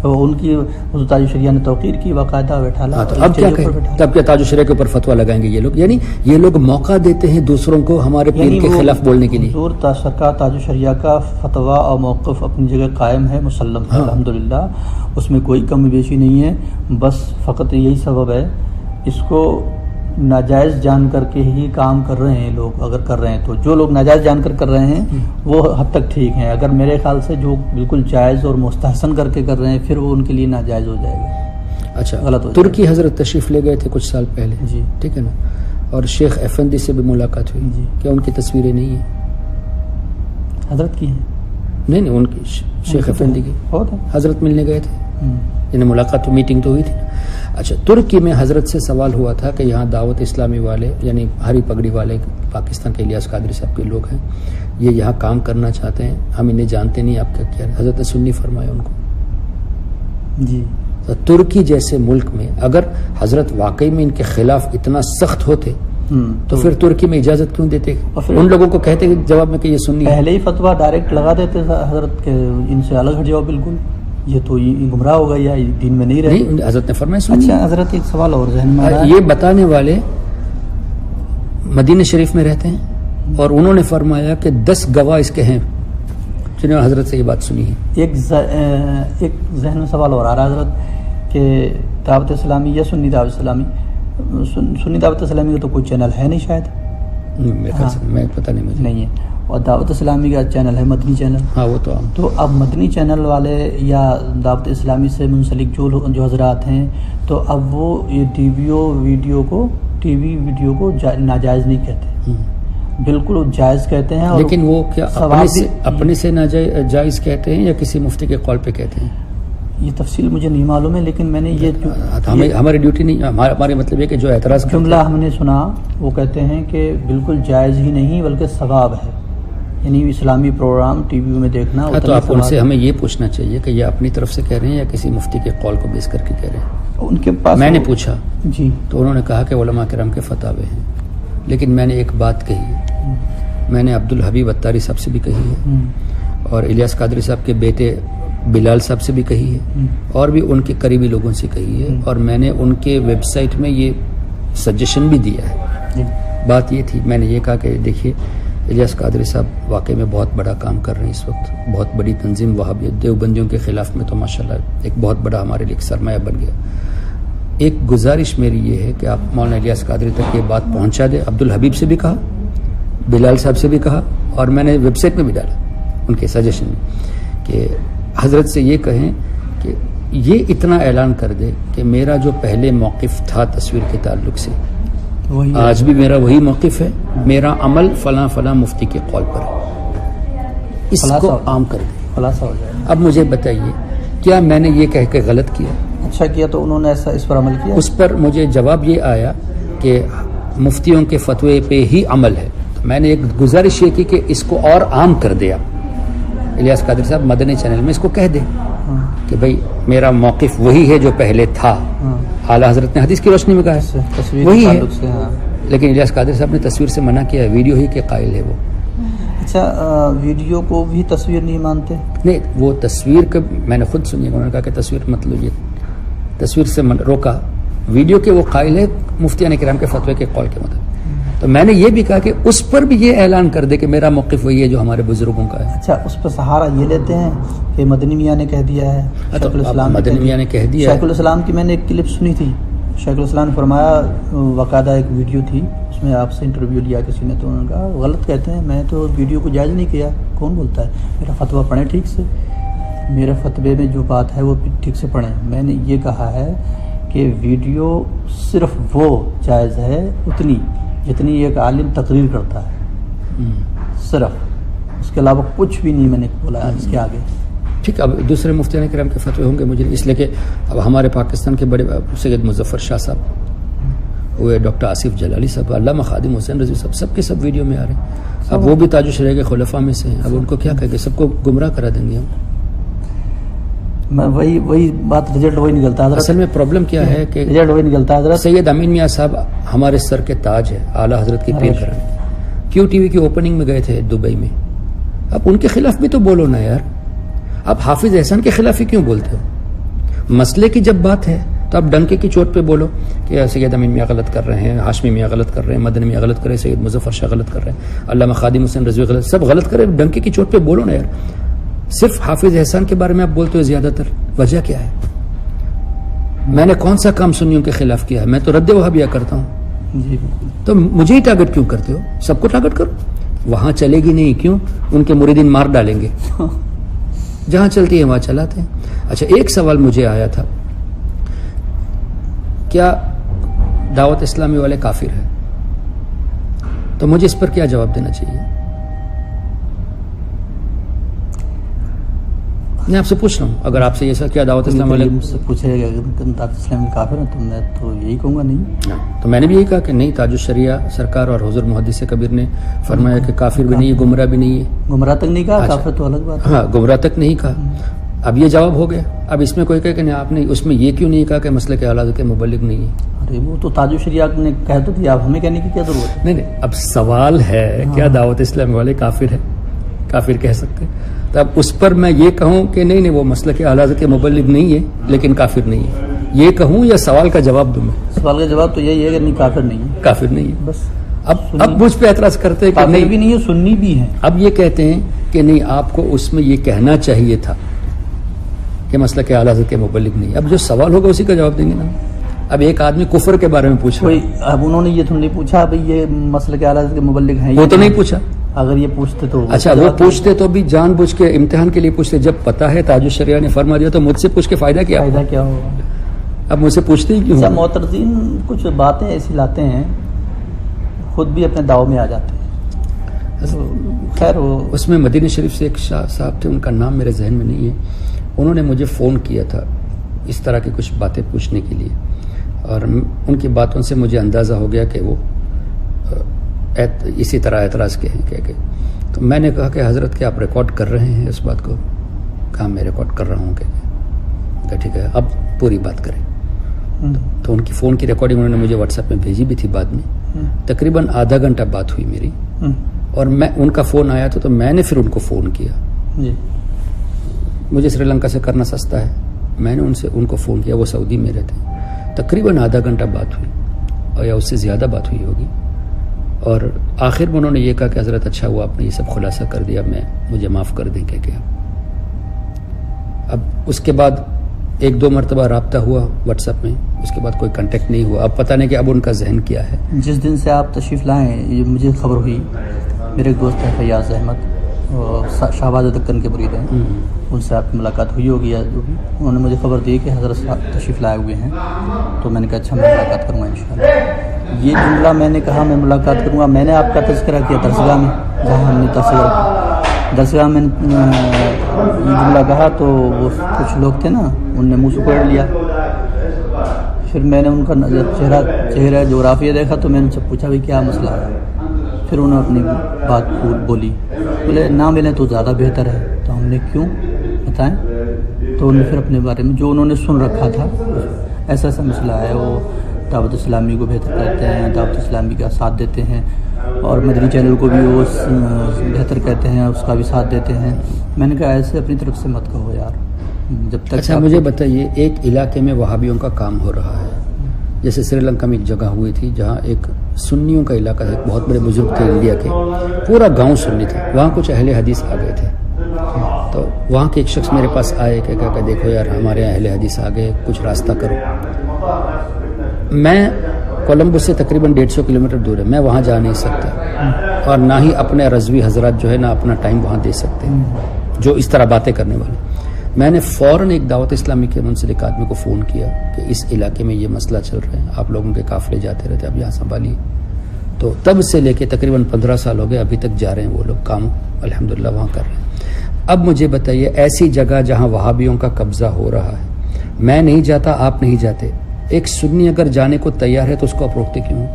ان کی حضور تاج الشریعہ نے توقیر کی، باقاعدہ بیٹھا. تو اب کیا کہیں؟ تب کیا تاج الشریعہ کے اوپر فتویٰ لگائیں گے یہ لوگ؟ یعنی یہ لوگ موقع دیتے ہیں دوسروں کو ہمارے پیر کے خلاف بولنے کے لیے. حضور سرکار تاج الشریعہ کا فتویٰ اور موقف اپنی جگہ قائم ہے، مسلم ہے الحمدللہ، اس میں کوئی کمی بیشی نہیں ہے. بس فقط یہی سبب ہے، اس کو ناجائز جان کر کے ہی کام کر رہے ہیں لوگ. اگر کر رہے ہیں تو جو لوگ ناجائز جان کر رہے ہیں وہ حد تک ٹھیک ہیں. اگر میرے خیال سے جو بالکل جائز اور مستحسن کر کے کر رہے ہیں، پھر وہ ان کے لیے ناجائز ہو جائے گا. اچھا، غلط ہو ترکی حضرت تشریف لے گئے تھے کچھ سال پہلے، جی ٹھیک ہے نا، اور شیخ افندی سے بھی ملاقات ہوئی. جی. کیا ان کی تصویریں نہیں ہیں؟ حضرت کی ہیں؟ نہیں، ان کی شیخ افندی کی حضرت ملنے گئے تھے، یعنی ملاقات تو میٹنگ تو ہوئی تھی. اچھا، ترکی میں حضرت سے سوال ہوا تھا کہ یہاں دعوت اسلامی والے، یعنی ہری پگڑی والے، پاکستان کے الیاس قادری صاحب کے لوگ ہیں، یہ یہاں کام کرنا چاہتے ہیں، ہم انہیں جانتے نہیں، آپ کیا کیا؟ حضرت نے سنی فرمایا ان کو. جی. تو ترکی جیسے ملک میں اگر حضرت واقعی میں ان کے خلاف اتنا سخت ہوتے تو پھر ترکی میں اجازت کیوں دیتے؟ ان لوگوں کو کہتے جواب میں کہ یہ سنی پہلے ہی فتویٰ ڈائریکٹ لگا دیتے حضرت کے، ان سے الگ ہٹ جاؤ بالکل، یہ تو گمراہ ہوگا یا دین میں نہیں رہے. نہیں، حضرت نے فرمایا. اچھا حضرت، ایک سوال اور ذہن میں آ رہا ہے. یہ بتانے والے مدینہ شریف میں رہتے ہیں، اور انہوں نے فرمایا کہ 10 گواہ اس کے ہیں جنہوں نے حضرت سے یہ بات سنی ہے. ایک ذہن میں سوال اور آ رہا ہے حضرت کہ دعوت اسلامی یا سنی دعوت اسلامی، سنی دعوت اسلامی کا تو کوئی چینل ہے نہیں شاید، میں پتہ نہیں مجھے. نہیں ہے. اور دعوت اسلامی کا چینل ہے مدنی چینل. ہاں، وہ تو اب مدنی چینل والے یا دعوت اسلامی سے منسلک جو حضرات ہیں، تو اب وہ یہ ٹی وی ویڈیو کو ناجائز نہیں کہتے، بالکل جائز کہتے ہیں. لیکن وہ کیا اپنے سے ناجائز کہتے ہیں یا کسی مفتی کے قول پہ کہتے ہیں؟ یہ تفصیل مجھے نہیں معلوم ہے، لیکن میں نے ہماری ڈیوٹی نہیں، ہمارے مطلب ہے کہ جو اعتراض جملہ ہم نے سنا، وہ کہتے ہیں کہ بالکل جائز ہی نہیں بلکہ ثواب ہے، یعنی اسلامی پروگرام ٹی وی میں دیکھنا. تو آپ ان سے ہمیں یہ پوچھنا چاہیے کہ یہ اپنی طرف سے کہہ رہے ہیں یا کسی مفتی کے قول کو بیس کر کے کہہ رہے ہیں. ان کے پاس میں نے پوچھا جی، تو انہوں نے کہا کہ علماء کرام کے فتاوے ہیں، لیکن میں نے ایک بات کہی میں نے عبدالحبیب اتاری صاحب سے بھی کہی ہے اور الیاس قادری صاحب کے بیٹے بلال صاحب سے بھی کہی ہے اور بھی ان کے قریبی لوگوں سے کہی ہے اور میں نے ان کے ویب سائٹ میں یہ سجیشن بھی دیا ہے. بات یہ تھی، میں نے یہ کہا کہ دیکھیے الیاس قادری صاحب واقعی میں بہت بڑا کام کر رہے ہیں اس وقت، بہت بڑی تنظیم وہابیت دیوبندیوں کے خلاف میں تو ماشاءاللہ ایک بہت بڑا ہمارے لیے ایک سرمایہ بن گیا. ایک گزارش میری یہ ہے کہ آپ مولانا الیاس قادری تک یہ بات پہنچا دیں. عبدالحبیب سے بھی کہا، بلال صاحب سے بھی کہا اور میں نے ویب سائٹ میں بھی ڈالا ان کے سجیشن میں کہ حضرت سے یہ کہیں کہ یہ اتنا اعلان کر دے کہ میرا جو پہلے موقف تھا تصویر کے تعلق سے آج بھی میرا وہی موقف ہے، میرا عمل فلاں فلاں مفتی کے قول پر ہے، اس کو عام کر دے. خلاصہ ہو جائے. اب مجھے بتائیے کیا میں نے یہ کہہ کے غلط کیا؟ اچھا کیا تو انہوں نے ایسا اس پر عمل کیا؟ اس پر مجھے جواب یہ آیا کہ مفتیوں کے فتوے پہ ہی عمل ہے. تو میں نے ایک گزارش یہ کی کہ اس کو اور عام کر دیا. الیاس قادری صاحب مدنی چینل میں اس کو کہہ دیں کہ بھئی میرا موقف وہی ہے جو پہلے تھا. اعلیٰ حضرت نے حدیث کی روشنی میں کہا ہے وہی ہے، لیکن الیاس قادری صاحب نے تصویر سے منع کیا ہے، ویڈیو ہی کے قائل ہے وہ. اچھا ویڈیو کو بھی تصویر نہیں مانتے؟ نہیں، وہ تصویر کا میں نے خود سنی، انہوں نے کہا کہ تصویر مطلب یہ تصویر سے روکا، ویڈیو کے وہ قائل ہے مفتیان کرام کے فتوے کے قول کے مطابق. تو میں نے یہ بھی کہا کہ اس پر بھی یہ اعلان کر دے کہ میرا موقف وہی ہے جو ہمارے بزرگوں کا ہے. اچھا اس پر سہارا یہ لیتے ہیں کہ مدنی میاں نے کہہ دیا ہے، شیخ الاسلام مدنی میاں نے کہہ دیا. شیخ الاسلام کی میں نے ایک کلپ سنی تھی، شیخ الاسلام نے فرمایا، باقاعدہ ایک ویڈیو تھی اس میں آپ سے انٹرویو لیا کسی نے، تو انہوں نے کہا غلط کہتے ہیں، میں تو ویڈیو کو جائز نہیں کیا. کون بولتا ہے؟ میرا فتویٰ پڑھیں ٹھیک سے، میرے فتوے میں جو بات ہے وہ ٹھیک سے پڑھیں. میں نے یہ کہا ہے کہ ویڈیو صرف وہ جائز ہے اتنی جتنی ایک عالم تقریر کرتا ہے، صرف، اس کے علاوہ کچھ بھی نہیں میں نے بولا اس کے آگے. ٹھیک. اب دوسرے مفتیان کرام کے فتوے ہوں گے مجھے اس لیے کہ اب ہمارے پاکستان کے بڑے سید مظفر شاہ صاحب، وہ ڈاکٹر آصف جلالی صاحب، علامہ خادم حسین رضوی صاحب، سب کے سب ویڈیو میں آ رہے ہیں. اب وہ بھی تاج الشریعہ کے خلفاء میں سے ہیں، اب ان کو کیا کہیں گے؟ سب کو گمراہ کرا دیں گے ہم. وہی بات، رزلٹ وہی نکلتا ہے. اصل میں پرابلم کیا ہے کہ رزلٹ وہی نکلتا ہے. سید امین میاں صاحب ہمارے سر کے تاج ہے، اعلیٰ حضرت کے پیر کرم. کیو ٹی وی کی اوپننگ میں گئے تھے دبئی میں، اب ان کے خلاف بھی تو بولو نا یار. اب حافظ احسان کے خلاف ہی کیوں بولتے ہو؟ مسئلے کی جب بات ہے تو اب ڈنکے کی چوٹ پہ بولو کہ سید امین میاں غلط کر رہے ہیں، ہاشمی میاں غلط کر رہے ہیں، مدنی میاں غلط کر رہے ہیں، سید مظفر شاہ غلط کر رہے ہیں، علامہ خادم حسین رضوی غلط، سب غلط کر رہے ہیں. ڈنکے کی چوٹ پہ بولو نا یار. صرف حافظ احسان کے بارے میں آپ بولتے ہو زیادہ تر، وجہ کیا ہے؟ میں نے کون سا کام سنیوں کے خلاف کیا ہے؟ میں تو رد وہابیہ کرتا ہوں. جی تو مجھے ہی ٹارگٹ کیوں کرتے ہو؟ سب کو ٹارگٹ کرو. وہاں چلے گی نہیں، کیوں؟ ان کے مریدین مار ڈالیں گے. جہاں چلتی ہے وہاں چلاتے ہیں. اچھا ایک سوال مجھے آیا تھا، کیا دعوت اسلامی والے کافر ہیں؟ تو مجھے اس پر کیا جواب دینا چاہیے؟ میں آپ سے پوچھ رہا ہوں، اگر آپ سے یہ سر کیا دعوت اسلام والے مجھ سے پوچھے گا کہ دعوت اسلامی کافر ہیں تو میں تو یہی کہوں گا نہیں. تو میں نے بھی یہی کہا کہ نہیں، تاج الشریعہ سرکار اور حضور محدث کبیر نے فرمایا کہ کافر بھی نہیں ہے، گمراہ بھی نہیں ہے. گمراہ تک نہیں کہا، کافر تو الگ بات ہے. ہاں گمراہ تک نہیں کہا. اب یہ جواب ہو گیا. اب اس میں کوئی کہے کہ نہیں آپ نے اس میں یہ کیوں نہیں کہا کہ مسئلہ کے اعلیٰ کے مبلغ نہیں ہے؟ ارے وہ تو تاج الشریعہ نے کہہ تو دیا، اب ہمیں کہنے کی کیا ضرورت ہے؟ نہیں، اب سوال ہے کیا دعوت اسلامی والے کافر ہے؟ کافر کہہ سکتے ہیں. تو اب اس پر میں یہ کہوں کہ نہیں وہ مسئلہ کے اعلیٰ کے مبلغ نہیں ہے لیکن کافر نہیں ہے، یہ کہوں یا سوال کا جواب دوں میں؟ سوال کا جواب تو یہی ہے کہ نہیں کافر نہیں ہے. کافر نہیں ہے بس. اب مجھ پہ اعتراض کرتے ہیں کہ نہیں بھی نہیں ہے، سنی بھی ہے. اب یہ کہتے ہیں کہ نہیں آپ کو اس میں یہ کہنا چاہیے تھا کہ مسئلہ کے اعلیٰ کے مبلغ نہیں. اب جو سوال ہوگا اسی کا جواب دیں گے نا. اب ایک آدمی کفر کے بارے میں پوچھ رہا ہے، اب انہوں نے یہ تو نہیں پوچھا بھئی یہ مسئلہ کے اعلیٰ کے مبلغ ہیں، وہ تو نہیں پوچھا. اگر یہ پوچھتے تو اچھا وہ پوچھتے تو بھی جان بوجھ کے امتحان کے لیے پوچھتے. جب پتا ہے تاج الشریعہ نے فرما دیا تو مجھ سے پوچھ کے فائدہ کیا ہوگا؟ اب مجھ سے پوچھتے ہی کیوں؟ معترضین کچھ باتیں ایسی لاتے ہیں، خود بھی اپنے دعووں میں آ جاتے ہیں. خیر اس میں مدینہ شریف سے ایک شاہ صاحب تھے، ان کا نام میرے ذہن میں نہیں ہے، انہوں نے مجھے فون کیا تھا اس طرح کی کچھ باتیں پوچھنے کے لیے، اور ان کی باتوں سے مجھے اندازہ ہو گیا کہ وہ اسی طرح اعتراض کے ہیں کہ تو میں نے کہا کہ حضرت کیا آپ ریکارڈ کر رہے ہیں اس بات کو؟ کہا میں ریکارڈ کر رہا ہوں. کہ ٹھیک ہے اب پوری بات کریں. تو ان کی فون کی ریکارڈنگ انہوں نے مجھے واٹس ایپ میں بھیجی بھی تھی بعد میں. تقریباً آدھا گھنٹہ بات ہوئی میری. اور میں ان کا فون آیا تھا تو میں نے پھر ان کو فون کیا. جی. مجھے سری لنکا سے کرنا سستا ہے. میں نے ان کو فون کیا. وہ سعودی میں رہتے ہیں. تقریباً آدھا گھنٹہ بات ہوئی اور یا اس سے زیادہ بات ہوئی ہوگی. اور آخر میں انہوں نے یہ کہا کہ حضرت اچھا ہوا آپ نے یہ سب خلاصہ کر دیا, مجھے معاف کر دیں کہ کیا. اب اس کے بعد 1-2 مرتبہ رابطہ ہوا واٹس ایپ میں, اس کے بعد کوئی کنٹیکٹ نہیں ہوا. اب پتہ نہیں کہ اب ان کا ذہن کیا ہے. جس دن سے آپ تشریف لائیں یہ مجھے خبر ہوئی, میرے ایک دوست ہیں فیاض احمد, شہباز دکن کے مرید ہیں, ان سے آپ کی ملاقات ہوئی ہوگی یا جو بھی, انہوں نے مجھے خبر دی کہ حضرت صاحب تشریف لائے ہوئے ہیں. تو میں نے کہا اچھا میں ملاقات کروں گا انشاءاللہ. یہ جملہ میں نے کہا میں ملاقات کروں گا, میں نے آپ کا تذکرہ کیا درسگاہ میں جہاں ہم نے درسگاہ میں یہ جملہ کہا تو وہ کچھ لوگ تھے نا ان نے منہ سے پکڑ لیا. پھر میں نے ان کا چہرہ جغرافیہ دیکھا تو میں نے ان سے پوچھا بھی کیا مسئلہ ہے. پھر انہوں نے اپنی بات بولی, بولے نہ ملیں تو زیادہ بہتر ہے. تو ہم نے کیوں بتائیں, تو انہوں نے پھر اپنے بارے میں جو انہوں نے سن رکھا تھا ایسا مسئلہ ہے, وہ دعوت اسلامی کو بہتر کرتے ہیں, دعوت اسلامی کا ساتھ دیتے ہیں, اور مدنی چینل کو بھی وہ بہتر کہتے ہیں, اس کا بھی ساتھ دیتے ہیں. میں نے کہا ایسے اپنی طرف سے مت کہو یار. جب تک اچھا مجھے بتائیے, ایک علاقے میں وہابیوں کا کام ہو رہا ہے, جیسے سری لنکا میں ایک جگہ ہوئی تھی جہاں ایک سنیوں کا علاقہ تھا, ایک بہت بڑے بزرگ تھے انڈیا کے, پورا گاؤں سنی تھا, وہاں کچھ اہل حدیث آ گئے تھے. تو وہاں کے ایک شخص میرے پاس آئے کہ دیکھو یار ہمارے یہاں اہل حدیث آ گئے, کچھ راستہ کرو. میں کولمبو سے تقریباً 150 کلومیٹر دور ہے, میں وہاں جا نہیں سکتا, اور نہ ہی اپنے رضوی حضرات جو ہے نا اپنا ٹائم وہاں دے سکتے جو اس طرح باتیں کرنے والے. میں نے فوراً ایک دعوت اسلامی کے منسلک آدمی کو فون کیا کہ اس علاقے میں یہ مسئلہ چل رہا ہے, آپ لوگوں کے قافلے جاتے رہتے, اب یہاں سنبھالیے. تو تب سے لے کے تقریباً 15 سال ہو گئے, ابھی تک جا رہے ہیں وہ لوگ, کام الحمدللہ وہاں کر رہے ہیں. اب مجھے بتائیے, ایسی جگہ جہاں وہابیوں کا قبضہ ہو رہا ہے, میں نہیں جاتا, آپ نہیں جاتے, ایک سنی اگر جانے کو تیار ہے تو اس کو آپ روکتے کیوں؟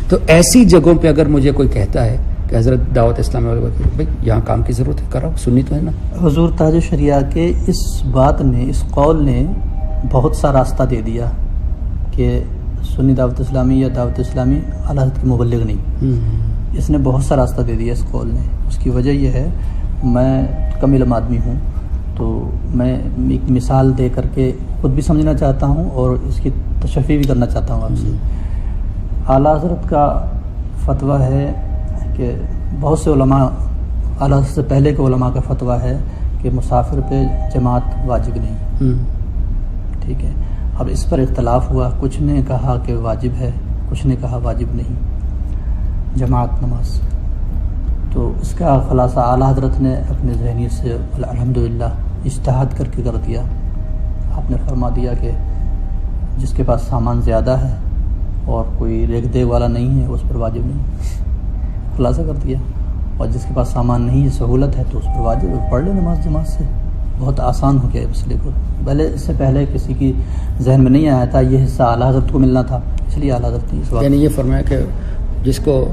تو ایسی جگہوں پہ اگر مجھے کوئی کہتا ہے کہ حضرت دعوت اسلامی والے بھائی یہاں کام کی ضرورت ہے, کراؤ, سنی تو ہے نا. حضور تاج شریعہ کے اس بات نے, اس قول نے بہت سا راستہ دے دیا کہ سنی دعوت اسلامی یا دعوت اسلامی اعلی حضرت کے مبلغ نہیں. اس نے بہت سا راستہ دے دیا اس قول نے. اس کی وجہ یہ ہے, میں کم علم آدمی ہوں تو میں ایک مثال دے کر کے خود بھی سمجھنا چاہتا ہوں اور اس کی تشفی بھی کرنا چاہتا ہوں آپ سے. اعلیٰ حضرت کا فتویٰ ہے کہ بہت سے علماء, اعلیٰ حضرت سے پہلے کے علماء کا فتویٰ ہے کہ مسافر پہ جماعت واجب نہیں. ٹھیک ہے, اب اس پر اختلاف ہوا, کچھ نے کہا کہ واجب ہے, کچھ نے کہا واجب نہیں جماعت نماز. تو اس کا خلاصہ اعلیٰ حضرت نے اپنے ذہنیت سے الحمدللہ اجتہاد کر کے کر دیا. آپ نے فرما دیا کہ جس کے پاس سامان زیادہ ہے اور کوئی ریک دیکھ والا نہیں ہے اس پر واجب نہیں, خلاصہ کر دیا. اور جس کے پاس سامان نہیں ہے, سہولت ہے, تو اس پر واجب ہے, پڑھ لے نماز جماعت سے. بہت آسان ہو گیا مسئلے کو. پہلے اس سے پہلے کسی کی ذہن میں نہیں آیا تھا, یہ حصہ اعلیٰ حضرت کو ملنا تھا, اس لیے اعلیٰ حضرت نے اس وقت یعنی یہ فرمایا کہ جس کو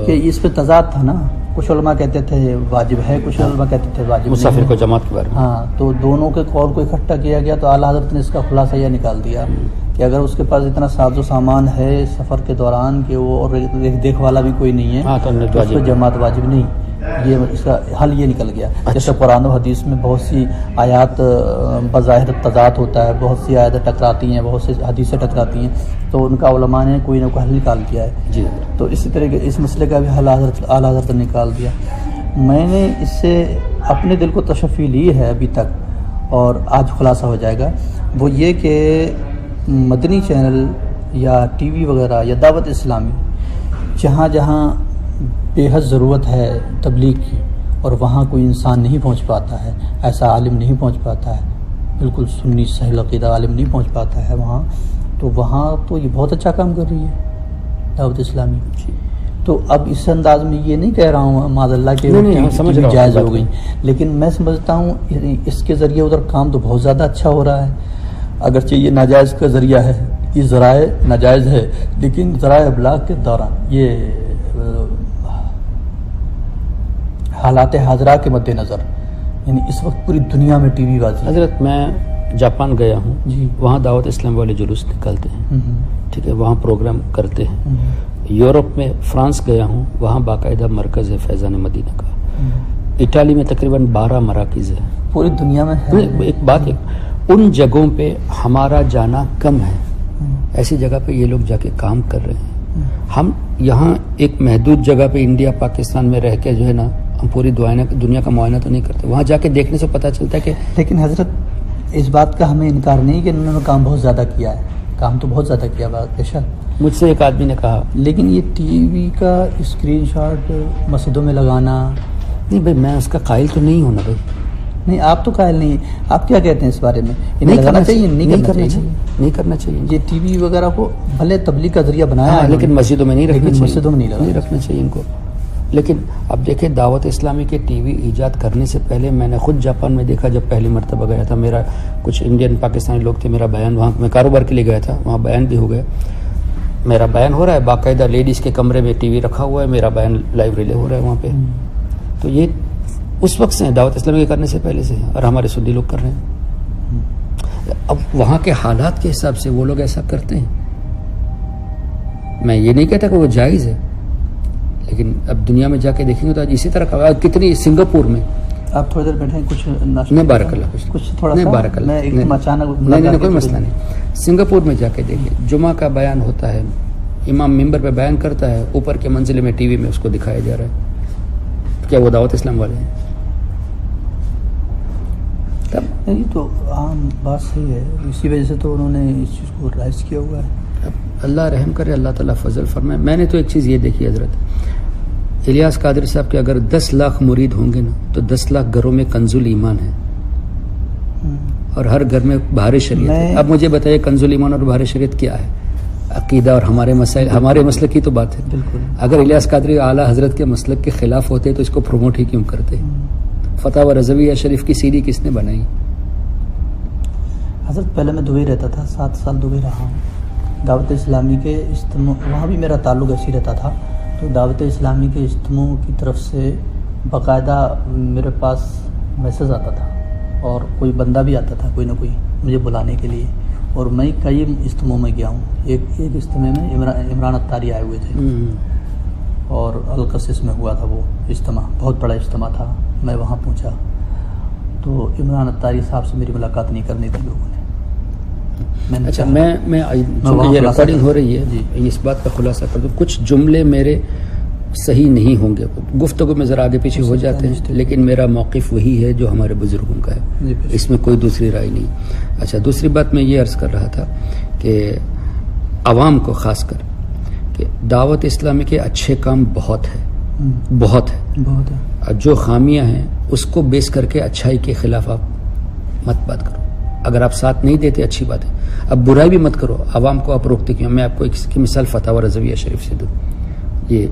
کہ اس پہ تضاد تھا نا, کچھ علماء کہتے تھے واجب ہے, کچھ علماء کہتے تھے واجب مسافر نہیں کو جماعت کے بارے میں. ہاں, تو دونوں کے قول کو اکٹھا کیا گیا. تو اعلیٰ حضرت نے اس کا خلاصہ یہ نکال دیا کہ اگر اس کے پاس اتنا ساز و سامان ہے سفر کے دوران کہ وہ اور دیکھ والا بھی کوئی نہیں ہے, تو اس پہ جماعت واجب نہیں. یہ اس کا حل یہ نکل گیا. جیسے قرآن و حدیث میں بہت سی آیات بظاہر تضاد ہوتا ہے, بہت سی آیاتیں ٹکراتی ہیں, بہت سی حدیثیں ٹکراتی ہیں, تو ان کا علماء نے کوئی نہ کوئی حل نکال دیا ہے. جی, تو اسی طرح کے اس مسئلے کا بھی حل اعلیٰ حضرت نے نکال دیا. میں نے اس سے اپنے دل کو تشفی لی ہے ابھی تک, اور آج خلاصہ ہو جائے گا. وہ یہ کہ مدنی چینل یا ٹی وی وغیرہ یا دعوت اسلامی جہاں جہاں بے حد ضرورت ہے تبلیغ کی, اور وہاں کوئی انسان نہیں پہنچ پاتا ہے, ایسا عالم نہیں پہنچ پاتا ہے, بالکل سنی صحیح عقیدہ عالم نہیں پہنچ پاتا ہے وہاں, تو وہاں تو یہ بہت اچھا کام کر رہی ہے دعوت اسلامی. تو اب اس انداز میں یہ نہیں کہہ رہا ہوں معاذ اللہ کہ جائز ہو گئی, لیکن میں سمجھتا ہوں اس کے ذریعے ادھر کام تو بہت زیادہ اچھا ہو رہا ہے. اگرچہ یہ ناجائز کا ذریعہ ہے, یہ ذرائع ناجائز ہے, لیکن ذرائع ابلاغ کے دوران یہ حالات حاضرہ کے مد نظر, یعنی اس وقت پوری دنیا میں ٹی وی واضح. حضرت میں جاپان گیا ہوں جی, وہاں دعوت اسلام والے جلوس نکالتے ہیں, ٹھیک ہے, وہاں پروگرام کرتے ہیں. یورپ میں فرانس گیا ہوں، وہاں باقاعدہ مرکز ہے فیضان مدینہ کا. اٹالی میں تقریباً 12 مراکز ہیں. پوری دنیا میں ہے. ایک بات ہے، ان جگہوں پہ ہمارا جانا کم ہے. ایسی جگہ پہ یہ لوگ جا کے کام کر رہے ہیں. ہم یہاں ایک محدود جگہ پہ انڈیا پاکستان میں رہ کے جو ہے نا، ہم پوری دنیا کا معائنہ تو نہیں کرتے. وہاں جا کے دیکھنے سے پتہ چلتا ہے کہ لیکن حضرت اس بات کا ہمیں انکار نہیں کہ انہوں نے کام بہت زیادہ کیا ہے. کام تو بہت زیادہ کیا بے شک. مجھ سے ایک آدمی نے کہا لیکن یہ ٹی وی کا اسکرین شاٹ مسجدوں میں لگانا، نہیں بھائی میں اس کا قائل تو نہیں ہوں نا بھائی. نہیں آپ تو قائل نہیں ہیں. آپ کیا کہتے ہیں اس بارے میں؟ انہیں لگانا چاہیے نہیں کرنا چاہیے. یہ ٹی وی وغیرہ کو بھلے تبلیغ کا ذریعہ بنایا ہے لیکن مسجدوں میں نہیں رکھنا چاہیے. مسجدوں میں نہیں رکھنا چاہیے ان کو. لیکن اب دیکھیں دعوت اسلامی کے ٹی وی ایجاد کرنے سے پہلے میں نے خود جاپان میں دیکھا. جب پہلی مرتبہ گیا تھا، میرا کچھ انڈین پاکستانی لوگ تھے، میرا بیان وہاں میں کاروبار کے لیے گیا تھا، وہاں بیان بھی ہو گیا. میرا بیان ہو رہا ہے، باقاعدہ لیڈیز کے کمرے میں ٹی وی رکھا ہوا ہے، میرا بیان لائیو ریلے ہو رہا ہے وہاں پہ. تو یہ اس وقت سے دعوت اسلامی کے کرنے سے پہلے سے، اور ہمارے سنی لوگ کر رہے ہیں. اب وہاں کے حالات کے حساب سے وہ لوگ ایسا کرتے ہیں. میں یہ نہیں کہتا کہ وہ جائز ہے، لیکن اب دنیا میں جا کے دیکھیں گے تو آج اسی طرح کا کتنی سنگاپور میں. آپ تھوڑی دیر بیٹھیں کچھ نہیں بارک اللہ کچھ تھوڑا نہیں بارک اللہ نہیں کوئی مسئلہ نہیں. سنگاپور میں جا کے دیکھیں، جمعہ کا بیان ہوتا ہے، امام ممبر پہ بیان کرتا ہے، اوپر کے منزل میں ٹی وی میں اس کو دکھایا جا رہا ہے. کیا وہ دعوت اسلام والے ہیں؟ نہیں تو عام بات صحیح ہے. اسی وجہ سے تو انہوں نے اس چیز کو رائز کیا ہوا ہے. اللہ رحم کرے، اللہ تعالیٰ فضل فرمائے. میں نے تو ایک چیز یہ دیکھی حضرت، الیاس قادری صاحب کے اگر 10 لاکھ مرید ہوں گے نا تو 10 لاکھ گھروں میں کنز الایمان ہے، اور ہر گھر میں بہار شریعت ہے. اب مجھے بتائیے کنز الایمان اور بہار شریعت کیا ہے؟ عقیدہ اور ہمارے مسائل، ہمارے مسلک کی تو بات ہے. اگر الیاس قادری اعلیٰ حضرت کے مسلک کے خلاف ہوتے تو اس کو پروموٹ ہی کیوں کرتے؟ فتح و رضویہ شریف کی سیڑھی کس نے بنائی؟ حضرت پہلے میں دبئی رہتا تھا، 7 سال دبئی رہا ہوں. دعوت اسلامی کے اجتماع وہاں بھی میرا تعلق ایسی رہتا تھا. تو دعوت اسلامی کے اجتماع کی طرف سے باقاعدہ میرے پاس میسج آتا تھا، اور کوئی بندہ بھی آتا تھا کوئی نہ کوئی مجھے بلانے کے لیے. اور میں کئی اجتماع میں گیا ہوں. ایک اجتماع میں عمران اتاری آئے ہوئے تھے، اور القصص میں ہوا تھا وہ اجتماع، بہت بڑا اجتماع تھا. میں وہاں پہنچا تو عمران اتاری صاحب سے میری ملاقات نہیں کرنی تھی لوگوں نے. اچھا میں یہ ریکارڈنگ ہو رہی ہے، اس بات کا خلاصہ کر دوں. کچھ جملے میرے صحیح نہیں ہوں گے، گفتگو میں ذرا آگے پیچھے ہو جاتے ہیں، لیکن میرا موقف وہی ہے جو ہمارے بزرگوں کا ہے، اس میں کوئی دوسری رائے نہیں. اچھا دوسری بات میں یہ عرض کر رہا تھا کہ عوام کو خاص کر کہ دعوت اسلامی کے اچھے کام بہت ہے، اور جو خامیاں ہیں اس کو بیس کر کے اچھائی کے خلاف آپ مت بات کرو. اگر آپ ساتھ نہیں دیتے اچھی بات ہے، اب برائی بھی مت کرو. عوام کو آپ روکتے کیوں؟ میں آپ کو ایک مثال فتح و رضویہ شریف سے دوں. یہ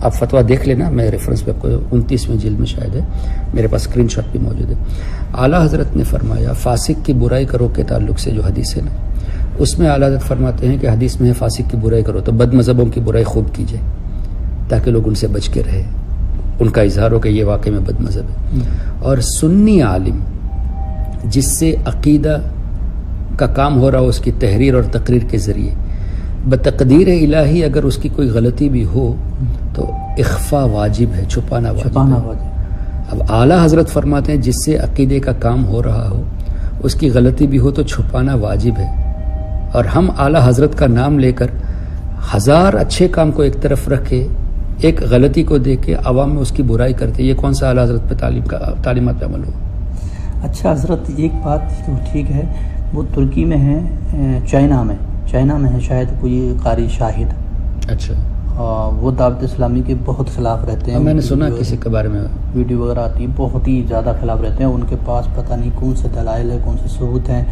آپ فتویٰ دیکھ لینا، میں ریفرنس پہ آپ کو 29ویں جلد میں شاید ہے، میرے پاس اسکرین شاٹ بھی موجود ہے. اعلیٰ حضرت نے فرمایا فاسق کی برائی کرو کے تعلق سے جو حدیث ہے نا، اس میں اعلیٰ حضرت فرماتے ہیں کہ حدیث میں ہے فاسق کی برائی کرو تو بد مذہبوں کی برائی خوب کیجئے تاکہ لوگ ان سے بچ کے رہے، ان کا اظہار ہو کہ یہ واقعی میں بد مذہب ہے. اور سنی عالم جس سے عقیدہ کا کام ہو رہا ہو اس کی تحریر اور تقریر کے ذریعے، بتقدیر الہی اگر اس کی کوئی غلطی بھی ہو تو اخفا واجب ہے، چھپانا واجب ہے. اب اعلیٰ حضرت فرماتے ہیں جس سے عقیدے کا کام ہو رہا ہو اس کی غلطی بھی ہو تو چھپانا واجب ہے. اور ہم اعلیٰ حضرت کا نام لے کر 1000 اچھے کام کو ایک طرف رکھ کے ایک غلطی کو دیکھ کے عوام میں اس کی برائی کرتے، یہ کون سا اعلیٰ حضرت پہ تعلیمات پہ عمل ہو؟ اچھا حضرت ایک بات تو ٹھیک ہے، وہ ترکی میں ہے، چائنا میں ہے شاید کوئی قاری شاہد. اچھا وہ دعوت اسلامی کے بہت خلاف رہتے ہیں. میں نے سنا کسی کے بارے میں ویڈیو وغیرہ آتی ہے، بہت ہی زیادہ خلاف رہتے ہیں. ان کے پاس پتہ نہیں کون سے دلائل ہے، کون سے ثبوت ہیں،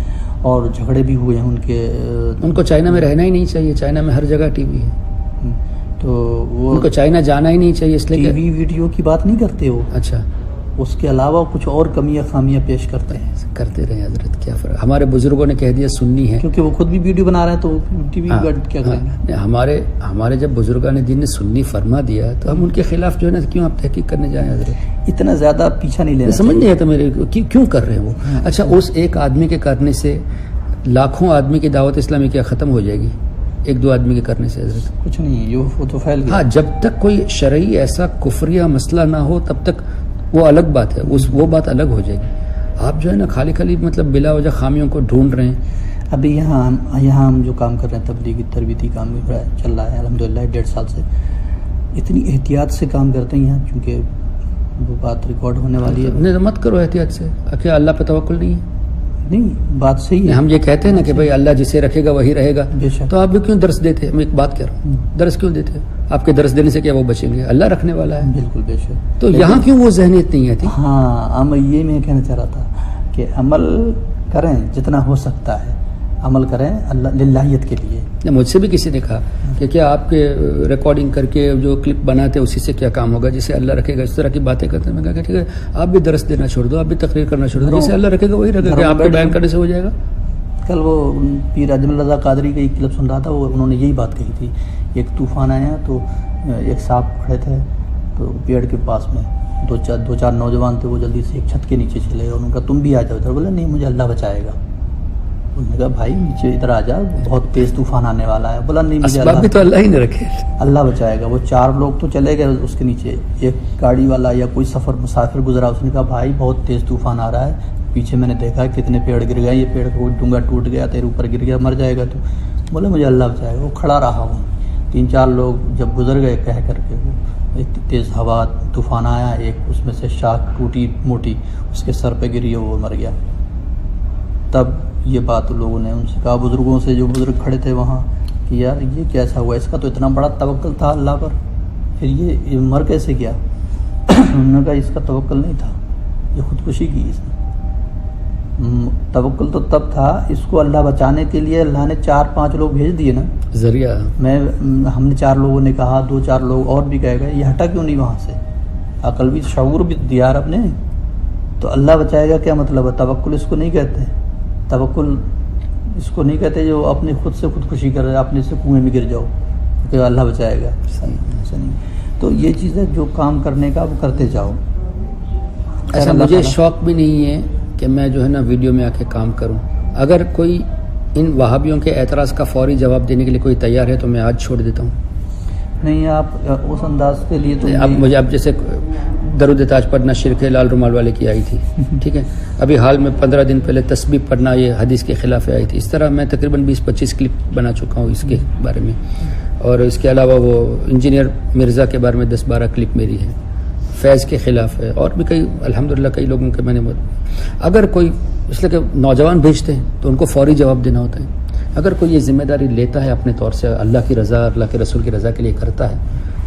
اور جھگڑے بھی ہوئے ہیں ان کے. ان کو چائنا میں رہنا ہی نہیں چاہیے، چائنا میں ہر جگہ ٹی وی ہے، تو وہ ان کو چائنا جانا ہی نہیں چاہیے. اس لیے ٹی وی ویڈیو کی بات نہیں کرتے وہ. اچھا اس کے علاوہ کچھ اور کمیاں خامیاں پیش کرتے ہیں. کرتے رہے حضرت، کیا فرق. ہمارے بزرگوں نے کہہ دیا سنی ہے، کیونکہ وہ خود بھی ویڈیو بنا رہے ہیں تو ٹی وی کیا کریں گے. ہمارے جب بزرگان دین نے سنی فرما دیا تو ہم ان کے خلاف جو ہے نا کیوں آپ تحقیق کرنے جائیں حضرت؟ اتنا زیادہ پیچھا نہیں لینا، سمجھ نہیں آتا میرے کیوں کر رہے ہیں وہ. اچھا اس ایک آدمی کے کرنے سے لاکھوں آدمی کی دعوت اسلامی کیا ختم ہو جائے گی؟ ایک دو آدمی کے کرنے سے حضرت؟ کچھ نہیں ہے، یہ وہ تو پھیل گیا. ہاں، جب تک کوئی شرعی ایسا کفریہ مسئلہ نہ ہو تب تک وہ الگ بات ہے، وہ بات الگ ہو جائے گی. آپ جو ہے نا خالی مطلب بلا وجہ خامیوں کو ڈھونڈ رہے ہیں. ابھی یہاں ہم جو کام کر رہے ہیں تبلیغی تربیتی کام چل رہا ہے الحمدللہ 1.5 سال سے. اتنی احتیاط سے کام کرتے ہیں یہاں، چونکہ وہ بات ریکارڈ ہونے والی ہے. نہیں مت کرو احتیاط سے، کیا اللہ پہ توکل نہیں ہے؟ نہیں، بات صحیح ہے. ہم یہ کہتے ہیں نا کہ بھائی اللہ جسے رکھے گا وہی رہے گا، بے شک. تو آپ بھی کیوں درس دیتے؟ میں ایک بات کہہ رہا ہوں، درس کیوں دیتے؟ آپ کے درس دینے سے کیا وہ بچیں گے؟ اللہ رکھنے والا ہے. بالکل بے شک. تو یہاں کیوں وہ ذہنیت نہیں آتی؟ ہاں، یہ میں کہنا چاہ رہا تھا کہ عمل کریں جتنا ہو سکتا ہے، عمل کریں اللہ للہیت کے لیے. مجھ سے بھی کسی نے کہا کہ کیا آپ کے ریکارڈنگ کر کے جو کلپ بناتے اسی سے کیا کام ہوگا؟ جسے اللہ رکھے گا اس طرح کی باتیں کرتے ہیں. میں کہا کہ ٹھیک ہے، آپ بھی درس دینا چھوڑ دو، آپ بھی تقریر کرنا چھوڑ دو، جسے اللہ رکھے گا وہی رکھے گا. آپ کے بیان کرنے سے ہو جائے گا. کل وہ پیر اجمل رضا قادری کا ایک کلپ سن رہا تھا، وہ انہوں نے یہی بات کہی تھی. ایک طوفان آیا تو ایک صاحب کھڑے تھے تو پیڑ کے پاس میں دو چار نوجوان تھے، وہ جلدی سے ایک چھت کے نیچے چلے گئے. انہوں نے کہا تم بھی آ جاؤ ادھر. بولا نہیں، مجھے اللہ بچائے گا. انہوں نے کہا بھائی نیچے ادھر آ جا، بہت تیز طوفان آنے والا ہے. بولا نہیں، مجھے اسباب بھی تو اللہ ہی نے رکھے، اللہ بچائے گا. وہ 4 لوگ تو چلے گئے اس کے نیچے. ایک گاڑی والا یا کوئی مسافر گزرا، اس نے کہا بھائی بہت تیز طوفان آ رہا ہے، پیچھے میں نے دیکھا کتنے پیڑ گر گئے، یہ پیڑ کوئی ڈونگا ٹوٹ گیا، تیرے اوپر گر گیا، مر جائے گا تو. بولے مجھے اللہ بچائے گا. وہ کھڑا رہا. ہوں 3-4 لوگ جب گزر گئے کہہ کر کے، وہ ایک تیز ہوا طوفان آیا، ایک اس میں سے شاخ ٹوٹی موٹی اس کے سر پہ گری، وہ مر گیا. تب یہ بات لوگوں نے ان سے کہا، بزرگوں سے، جو بزرگ کھڑے تھے وہاں، کہ یار یہ کیسا ہوا؟ اس کا تو اتنا بڑا توکل تھا اللہ پر، پھر یہ مر کیسے گیا؟ انہوں نے کہا اس کا توکل نہیں تھا، یہ خودکشی کی اس نے. توکل تو تب تھا، اس کو اللہ بچانے کے لیے اللہ نے 4-5 لوگ بھیج دیے نا ذریعہ. ہم نے 4 لوگوں نے کہا، 2-4 لوگ اور بھی کہہ گئے، یہ ہٹا کیوں نہیں وہاں سے؟ عقل بھی، شعور بھی دیا رب نے. تو اللہ بچائے گا کیا مطلب ہے؟ توکل اس کو نہیں کہتے. توکل اس کو نہیں کہتے جو اپنے خود سے خودکشی کر رہے، اپنے سے کنویں میں گر جاؤ کہ اللہ بچائے گا. ایسا نہیں. تو یہ چیز ہے، جو کام کرنے کا وہ کرتے جاؤ. ایسا مجھے شوق بھی نہیں ہے کہ میں جو ہے نا ویڈیو میں آ کے کام کروں. اگر کوئی ان وہابیوں کے اعتراض کا فوری جواب دینے کے لیے کوئی تیار ہے تو میں آج چھوڑ دیتا ہوں. نہیں، آپ اس انداز کے لیے تو اب مجھے اب جیسے درود تاج پڑھنا شرک ہے، لال رومال والے کی آئی تھی، ٹھیک ہے. ابھی حال میں 15 دن پہلے تسبیح پڑھنا یہ حدیث کے خلاف آئی تھی. اس طرح میں تقریباً 20-25 کلپ بنا چکا ہوں اس کے بارے میں. اور اس کے علاوہ وہ انجینئر مرزا کے بارے میں 10-12 کلپ میری ہے، فیض کے خلاف ہے، اور بھی کئی الحمدللہ کئی لوگوں کے میں نے. اگر کوئی اس لیے کہ نوجوان بھیجتے ہیں تو ان کو فوری جواب دینا ہوتا ہے. اگر کوئی یہ ذمہ داری لیتا ہے اپنے طور سے، اللہ کی رضا، اللہ کے رسول کی رضا کے لیے کرتا ہے،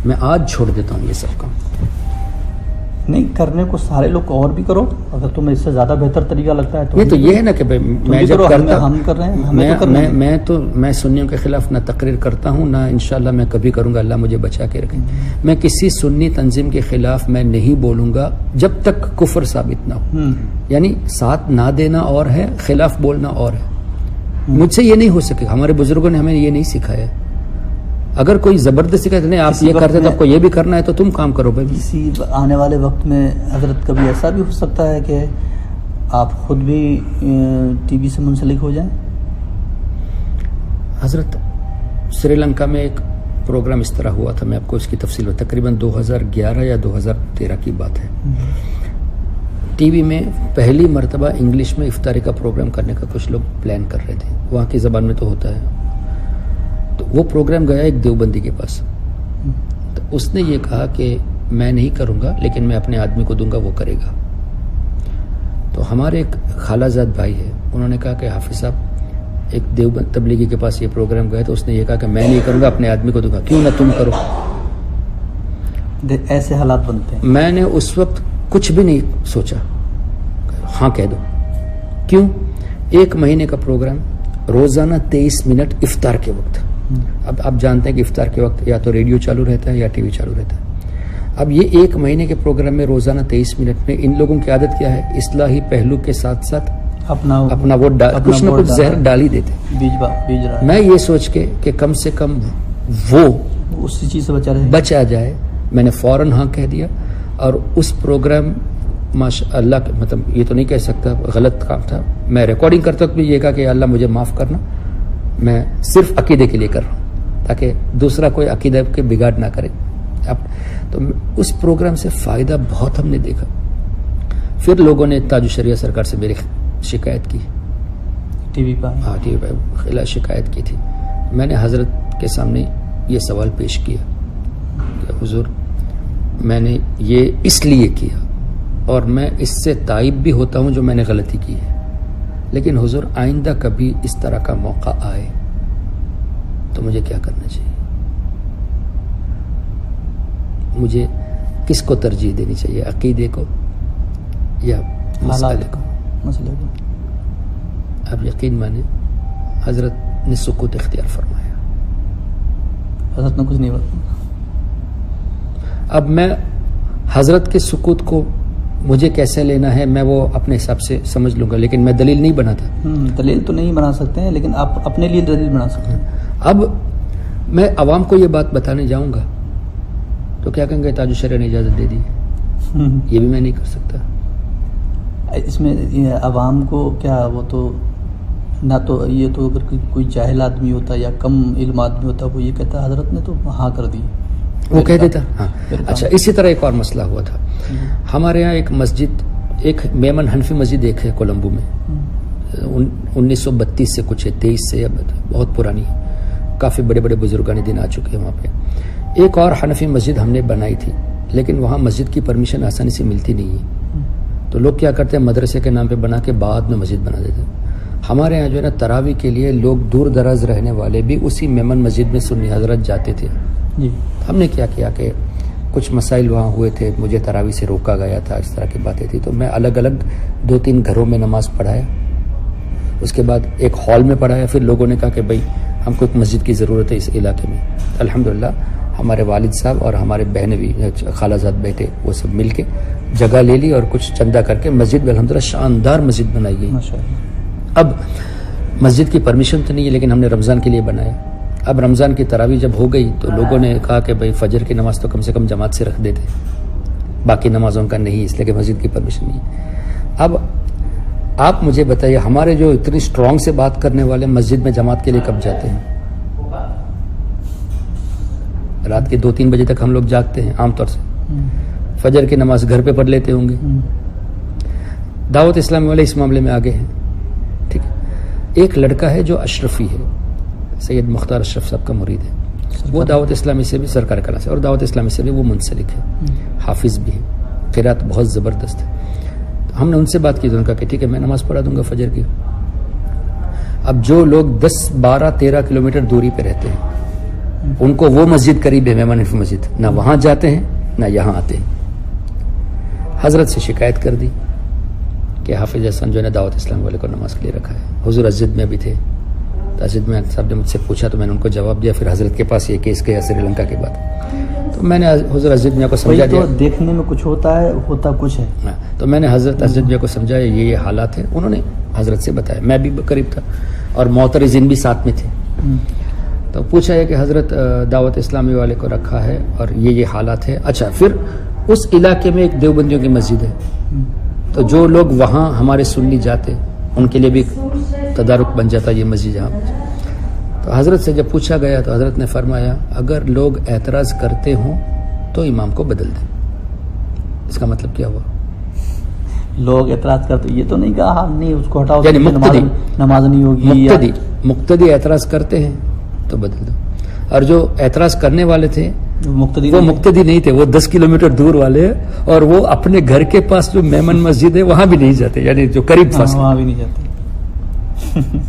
میں آج چھوڑ دیتا ہوں یہ سب کام. نہیں کرنے کو سارے لوگ اور بھی کرو، اگر تمہیں اس سے زیادہ بہتر طریقہ لگتا ہے تو. یہ تو یہ ہے نا کہ میں جب کرتا ہم کر رہے ہیں، میں سنیوں کے خلاف نہ تقریر کرتا ہوں، نہ انشاءاللہ میں کبھی کروں گا، اللہ مجھے بچا کے رکھے. میں کسی سنی تنظیم کے خلاف میں نہیں بولوں گا جب تک کفر ثابت نہ ہو. یعنی ساتھ نہ دینا اور ہے، خلاف بولنا اور ہے. مجھ سے یہ نہیں ہو سکے. ہمارے بزرگوں نے ہمیں یہ نہیں سکھایا. اگر کوئی زبردستی کہتے نہیں آپ یہ کرتے تو آپ کو یہ بھی کرنا ہے تو تم کام کرو بھائی. اسی آنے والے وقت میں حضرت کبھی ایسا بھی ہو سکتا ہے کہ آپ خود بھی ٹی وی سے منسلک ہو جائیں. حضرت سری لنکا میں ایک پروگرام اس طرح ہوا تھا، میں آپ کو اس کی تفصیل تقریباً 2011 یا 2013 کی بات ہے. ٹی وی میں پہلی مرتبہ انگلش میں افطاری کا پروگرام کرنے کا کچھ لوگ پلان کر رہے تھے. وہاں کی زبان میں تو ہوتا ہے. تو وہ پروگرام گیا ایک دیوبندی کے پاس. تو اس نے یہ کہا کہ میں نہیں کروں گا لیکن میں اپنے آدمی کو دوں گا، وہ کرے گا. تو ہمارے ایک خالہ زاد بھائی ہے، انہوں نے کہا کہ حافظ صاحب ایک دیوبند تبلیغی کے پاس یہ پروگرام گیا تو اس نے یہ کہا کہ میں نہیں کروں گا، اپنے آدمی کو دوں گا. کیوں نہ تم کرو. ایسے حالات بنتے ہیں. میں نے اس وقت کچھ بھی نہیں سوچا، ہاں کہہ دو. کیوں؟ 1 مہینے کا پروگرام، روزانہ 23 منٹ افطار کے وقت. اب آپ جانتے ہیں کہ افطار کے وقت یا تو ریڈیو چالو رہتا ہے یا ٹی وی چالو رہتا ہے. اب یہ 1 مہینے کے پروگرام میں روزانہ 23 منٹ میں ان لوگوں کی عادت کیا ہے، اصلاحی پہلو کے ساتھ ساتھ اپنا وہ کچھ نہ کچھ زہر ڈال ہی دیتے. میں یہ سوچ کے کہ کم سے کم وہ اسی چیز سے بچا جائے، میں نے فوراً ہاں کہہ دیا. اور اس پروگرام ماشاء اللہ، مطلب یہ تو نہیں کہہ سکتا غلط کام تھا. میں ریکارڈنگ کرتے وقت بھی یہ کہا کہ اللہ مجھے معاف کرنا، میں صرف عقیدے کے لیے کر رہا ہوں. تاکہ دوسرا کوئی عقیدہ کے بگاڑ نہ کرے. تو اس پروگرام سے فائدہ بہت ہم نے دیکھا. پھر لوگوں نے تاج الشریعہ سرکار سے میری شکایت کی, ٹی وی پر. ہاں ٹی وی پہ خلاف شکایت کی تھی. میں نے حضرت کے سامنے یہ سوال پیش کیا کہ حضور میں نے یہ اس لیے کیا اور میں اس سے تائب بھی ہوتا ہوں جو میں نے غلطی کی ہے, لیکن حضور آئندہ کبھی اس طرح کا موقع آئے تو مجھے کیا کرنا چاہیے, مجھے کس کو ترجیح دینی چاہیے, عقیدے کو یا مسئلے کو. آپ یقین مانیں حضرت نے سکوت اختیار فرمایا. حضرت نے کچھ نہیں بتایا. اب میں حضرت کے سکوت کو مجھے کیسے لینا ہے میں وہ اپنے حساب سے سمجھ لوں گا, لیکن میں دلیل نہیں بناتا. دلیل تو نہیں بنا سکتے ہیں, لیکن آپ اپنے لیے دلیل بنا سکتے ہیں. اب میں عوام کو یہ بات بتانے جاؤں گا تو کیا کہیں گے تاج الشریعہ نے اجازت دے دی, یہ بھی میں نہیں کر سکتا. اس میں عوام کو کیا, وہ تو نہ تو یہ تو اگر کوئی جاہل آدمی ہوتا یا کم علم آدمی ہوتا وہ یہ کہتا حضرت نے تو ہاں کر دی, وہ کہہ دیتا. ہاں اچھا, اسی طرح ایک اور مسئلہ ہوا تھا ہمارے یہاں. ایک مسجد, ایک میمن حنفی مسجد ایک ہے کولمبو میں, 1932 سے کچھ ہے, 23 سے, بہت پرانی ہے, کافی بڑے بڑے بزرگان دین آ چکے ہیں وہاں پہ. ایک اور حنفی مسجد ہم نے بنائی تھی, لیکن وہاں مسجد کی پرمیشن آسانی سے ملتی نہیں ہے, تو لوگ کیا کرتے ہیں مدرسے کے نام پہ بنا کے بعد میں مسجد بنا دیتے ہیں. ہمارے یہاں جو ہے نا تراویح کے لیے لوگ دور دراز رہنے والے بھی اسی میمن مسجد میں سنی حضرت جاتے تھے. ہم نے کیا کیا کہ کچھ مسائل وہاں ہوئے تھے, مجھے تراویح سے روکا گیا تھا, اس طرح کی باتیں تھی, تو میں الگ الگ 2-3 گھروں میں نماز پڑھایا. اس کے بعد ایک ہال میں پڑھایا. پھر لوگوں نے کہا کہ بھائی ہم کو ایک مسجد کی ضرورت ہے اس علاقے میں. الحمدللہ ہمارے والد صاحب اور ہمارے بہنیں بھی, خالہ زاد بیٹے, وہ سب مل کے جگہ لے لی اور کچھ چندہ کر کے مسجد میں الحمدللہ شاندار مسجد بنائی گئی. اب مسجد کی پرمیشن تو نہیں ہے, لیکن ہم نے رمضان کے لیے بنایا. اب رمضان کی تراویح جب ہو گئی تو لوگوں نے کہا کہ بھائی فجر کی نماز تو کم سے کم جماعت سے رکھ دیتے, باقی نمازوں کا نہیں, اس لیے کہ مسجد کی پرمیشن نہیں. اب آپ مجھے بتائیے ہمارے جو اتنی اسٹرانگ سے بات کرنے والے مسجد میں جماعت کے لیے کب جاتے ہیں؟ رات کے 2-3 بجے تک ہم لوگ جاگتے ہیں عام طور سے. فجر کی نماز گھر پہ پڑھ لیتے ہوں گے. دعوت اسلامی والے اس معاملے میں آگے ہیں. ٹھیک ہے, ایک لڑکا ہے جو اشرفی ہے, سید مختار اشرف صاحب کا مرید ہے, وہ دعوت اسلامی سے بھی سرکار کلاں سے اور دعوت اسلامی سے بھی وہ منسلک ہے, حافظ بھی ہے, قرات بہت زبردست ہے. تو ہم نے ان سے بات کی تو انہوں نے کہا کہ ٹھیک ہے میں نماز پڑھا دوں گا فجر کی. اب جو لوگ 10-12-13 کلومیٹر دوری پہ رہتے ہیں ان کو وہ مسجد قریب ہے میمن حنفی مسجد, نہ وہاں جاتے ہیں نہ یہاں آتے ہیں. حضرت سے شکایت کر دی کہ حافظ حسن جو ہے دعوت اسلام والے کو نماز کے لیے رکھا ہے. حضور مسجد میں بھی تھے, مسجد میں صاحب نے مجھ سے پوچھا تو میں نے ان کو جواب دیا. پھر حضرت کے پاس یہ کیس گیا سری لنکا کے بعد, تو میں نے حضور مسجد میں کو سمجھا دیا. دیکھنے میں کچھ ہوتا ہے, ہوتا کچھ ہے. تو میں نے حضرت مسجد میں کو سمجھایا یہ حالات ہیں. انہوں نے حضرت سے بتایا, میں بھی قریب تھا اور معترضین بھی ساتھ میں تھے. تو پوچھا ہے کہ حضرت دعوت اسلامی والے کو رکھا ہے اور یہ حالات ہے. اچھا, پھر اس علاقے میں ایک دیوبندیوں کی مسجد ہے, تو جو لوگ وہاں ہمارے سنی جاتے ان کے لیے بھی تدارک بن جاتا یہ مسجد جہاں. تو حضرت سے جب پوچھا گیا تو حضرت نے فرمایا اگر لوگ اعتراض کرتے ہوں تو امام کو بدل دیں. اس کا مطلب کیا ہوا؟ لوگ اعتراض کرتے, یہ تو نہیں کہا نہیں اس کو ہٹاؤ, یعنی نماز نہیں ہوگی. مقتدی اعتراض کرتے ہیں تو بدل دو. اور جو اعتراض کرنے والے تھے وہ مقتدی نہیں تھے, وہ 10 کلومیٹر دور والے, اور وہ اپنے گھر کے پاس جو میمن مسجد ہے وہاں بھی نہیں جاتے, یعنی جو قریب فاصلہ وہاں بھی نہیں جاتے.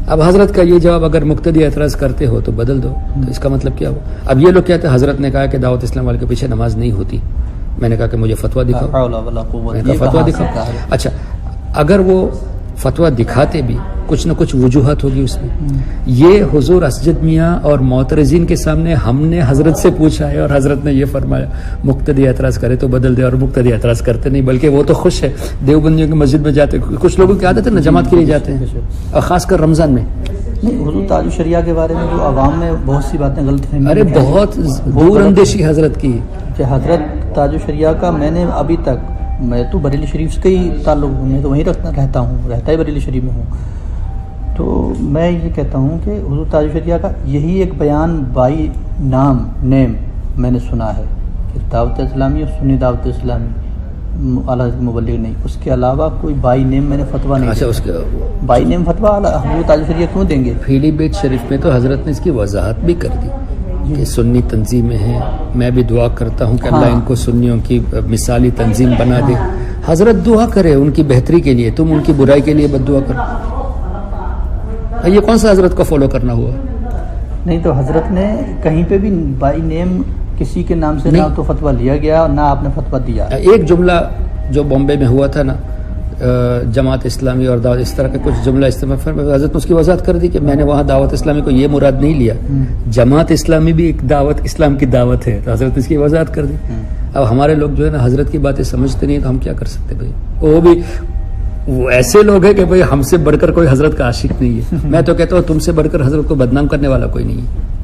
اب حضرت کا یہ جواب اگر مقتدی اعتراض کرتے ہو تو بدل دو, تو اس کا مطلب کیا ہو؟ اب یہ لوگ کہتے ہیں حضرت نے کہا کہ دعوت اسلام والے کے پیچھے نماز نہیں ہوتی. میں نے کہا کہ مجھے فتویٰ دکھاؤ. میں نے کہا فتویٰ دکھاؤ. اچھا, اگر وہ فتویٰ دکھاتے بھی کچھ نہ کچھ وجوہات ہوگی اس میں. یہ حضور اسجد میاں اور معترضین کے سامنے ہم نے حضرت سے پوچھا ہے اور حضرت نے یہ فرمایا مقتدی اعتراض کرے تو بدل دے, اور مقتدی اعتراض کرتے نہیں, بلکہ وہ تو خوش ہے. دیوبندیوں کی مسجد میں جاتے, کچھ لوگوں کی عادت ہے نا جماعت کے لیے جاتے ہیں, اور خاص کر رمضان میں. نہیں, حضور تاج الشریعہ کے بارے میں جو عوام میں بہت سی باتیں غلط ہیں. ارے بہت دور اندیشی حضرت کی کہ حضرت تاج الشریعہ کا, میں نے ابھی تک, میں تو بریلی شریف سے ہی تعلق ہوں, میں تو وہیں رہتا ہی بریلی شریف میں ہوں, تو میں یہ کہتا ہوں کہ حضور تاج الشریعہ کا یہی ایک بیان بائی نیم میں نے سنا ہے کہ دعوت اسلامی اور سنی دعوت اسلامی اعلیٰ حضرت مبلغ نہیں، اس کے علاوہ کوئی بائی نیم میں نے فتویٰ نہیں اچھا، اس کے بائی نیم فتویٰ حضور تاج الشریعہ کیوں دیں گے؟ پیلی بیت شریف میں تو حضرت نے اس کی وضاحت بھی کر دی کہ سنی تنظیمیں ہیں، میں بھی دعا کرتا ہوں کہ اللہ ان کو سنیوں کی مثالی تنظیم بنا دے. حضرت دعا کرے ان کی بہتری کے لیے، تم ان کی برائی کے لیے بد دعا کرو. یہ کون سا حضرت کو فالو کرنا ہوا؟ نہیں تو حضرت نے کہیں پہ بھی بائی نیم کسی کے نام سے نہ تو فتویٰ لیا گیا اور نہ آپ نے فتویٰ دیا. ایک جملہ جو بامبے میں ہوا تھا نا، جماعت اسلامی اور دعوت، اس طرح کے کچھ جملہ استعمال، حضرت نے اس کی وضاحت کر دی کہ میں نے وہاں دعوت اسلامی کو یہ مراد نہیں لیا، جماعت اسلامی بھی ایک دعوت اسلام کی دعوت ہے، تو حضرت نے اس کی وضاحت کر دی. اب ہمارے لوگ جو ہے نا حضرت کی باتیں سمجھتے نہیں، تو ہم کیا کر سکتے بھائی؟ وہ بھی وہ ایسے لوگ ہیں کہ بھائی ہم سے بڑھ کر کوئی حضرت کا عاشق نہیں ہے. میں تو کہتا ہوں تم سے بڑھ کر حضرت کو بدنام کرنے والا کوئی نہیں ہے.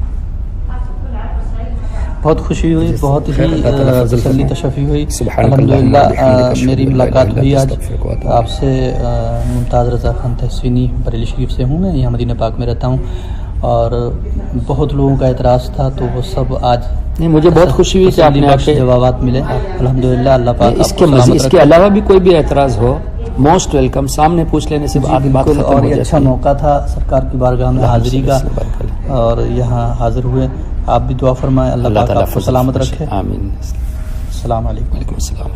بہت خوشی ہوئی، بہت ہی تسلی تشفی ہوئی. الحمدللہ میری ملاقات ہوئی آج آپ سے. ممتاز رضا خان تحسینی بریلی شریف سے ہوں، میں یہاں مدینہ پاک میں رہتا ہوں، اور بہت لوگوں کا اعتراض تھا تو وہ سب آج مجھے بہت خوشی ہوئی کہ آپ نے جوابات ملے. الحمدللہ اللہ پاک اس کے علاوہ بھی کوئی بھی اعتراض ہو، موسٹ ویلکم، سامنے پوچھ لینے سے بات ختم ہو اور یہ اچھا موقع تھا سرکار کی بارگاہ میں حاضری کا، اور یہاں حاضر ہوئے. آپ بھی دعا فرمائیں اللہ پاک آپ کو سلامت رکھے. آمین. السلام علیکم. وعلیکم السلام.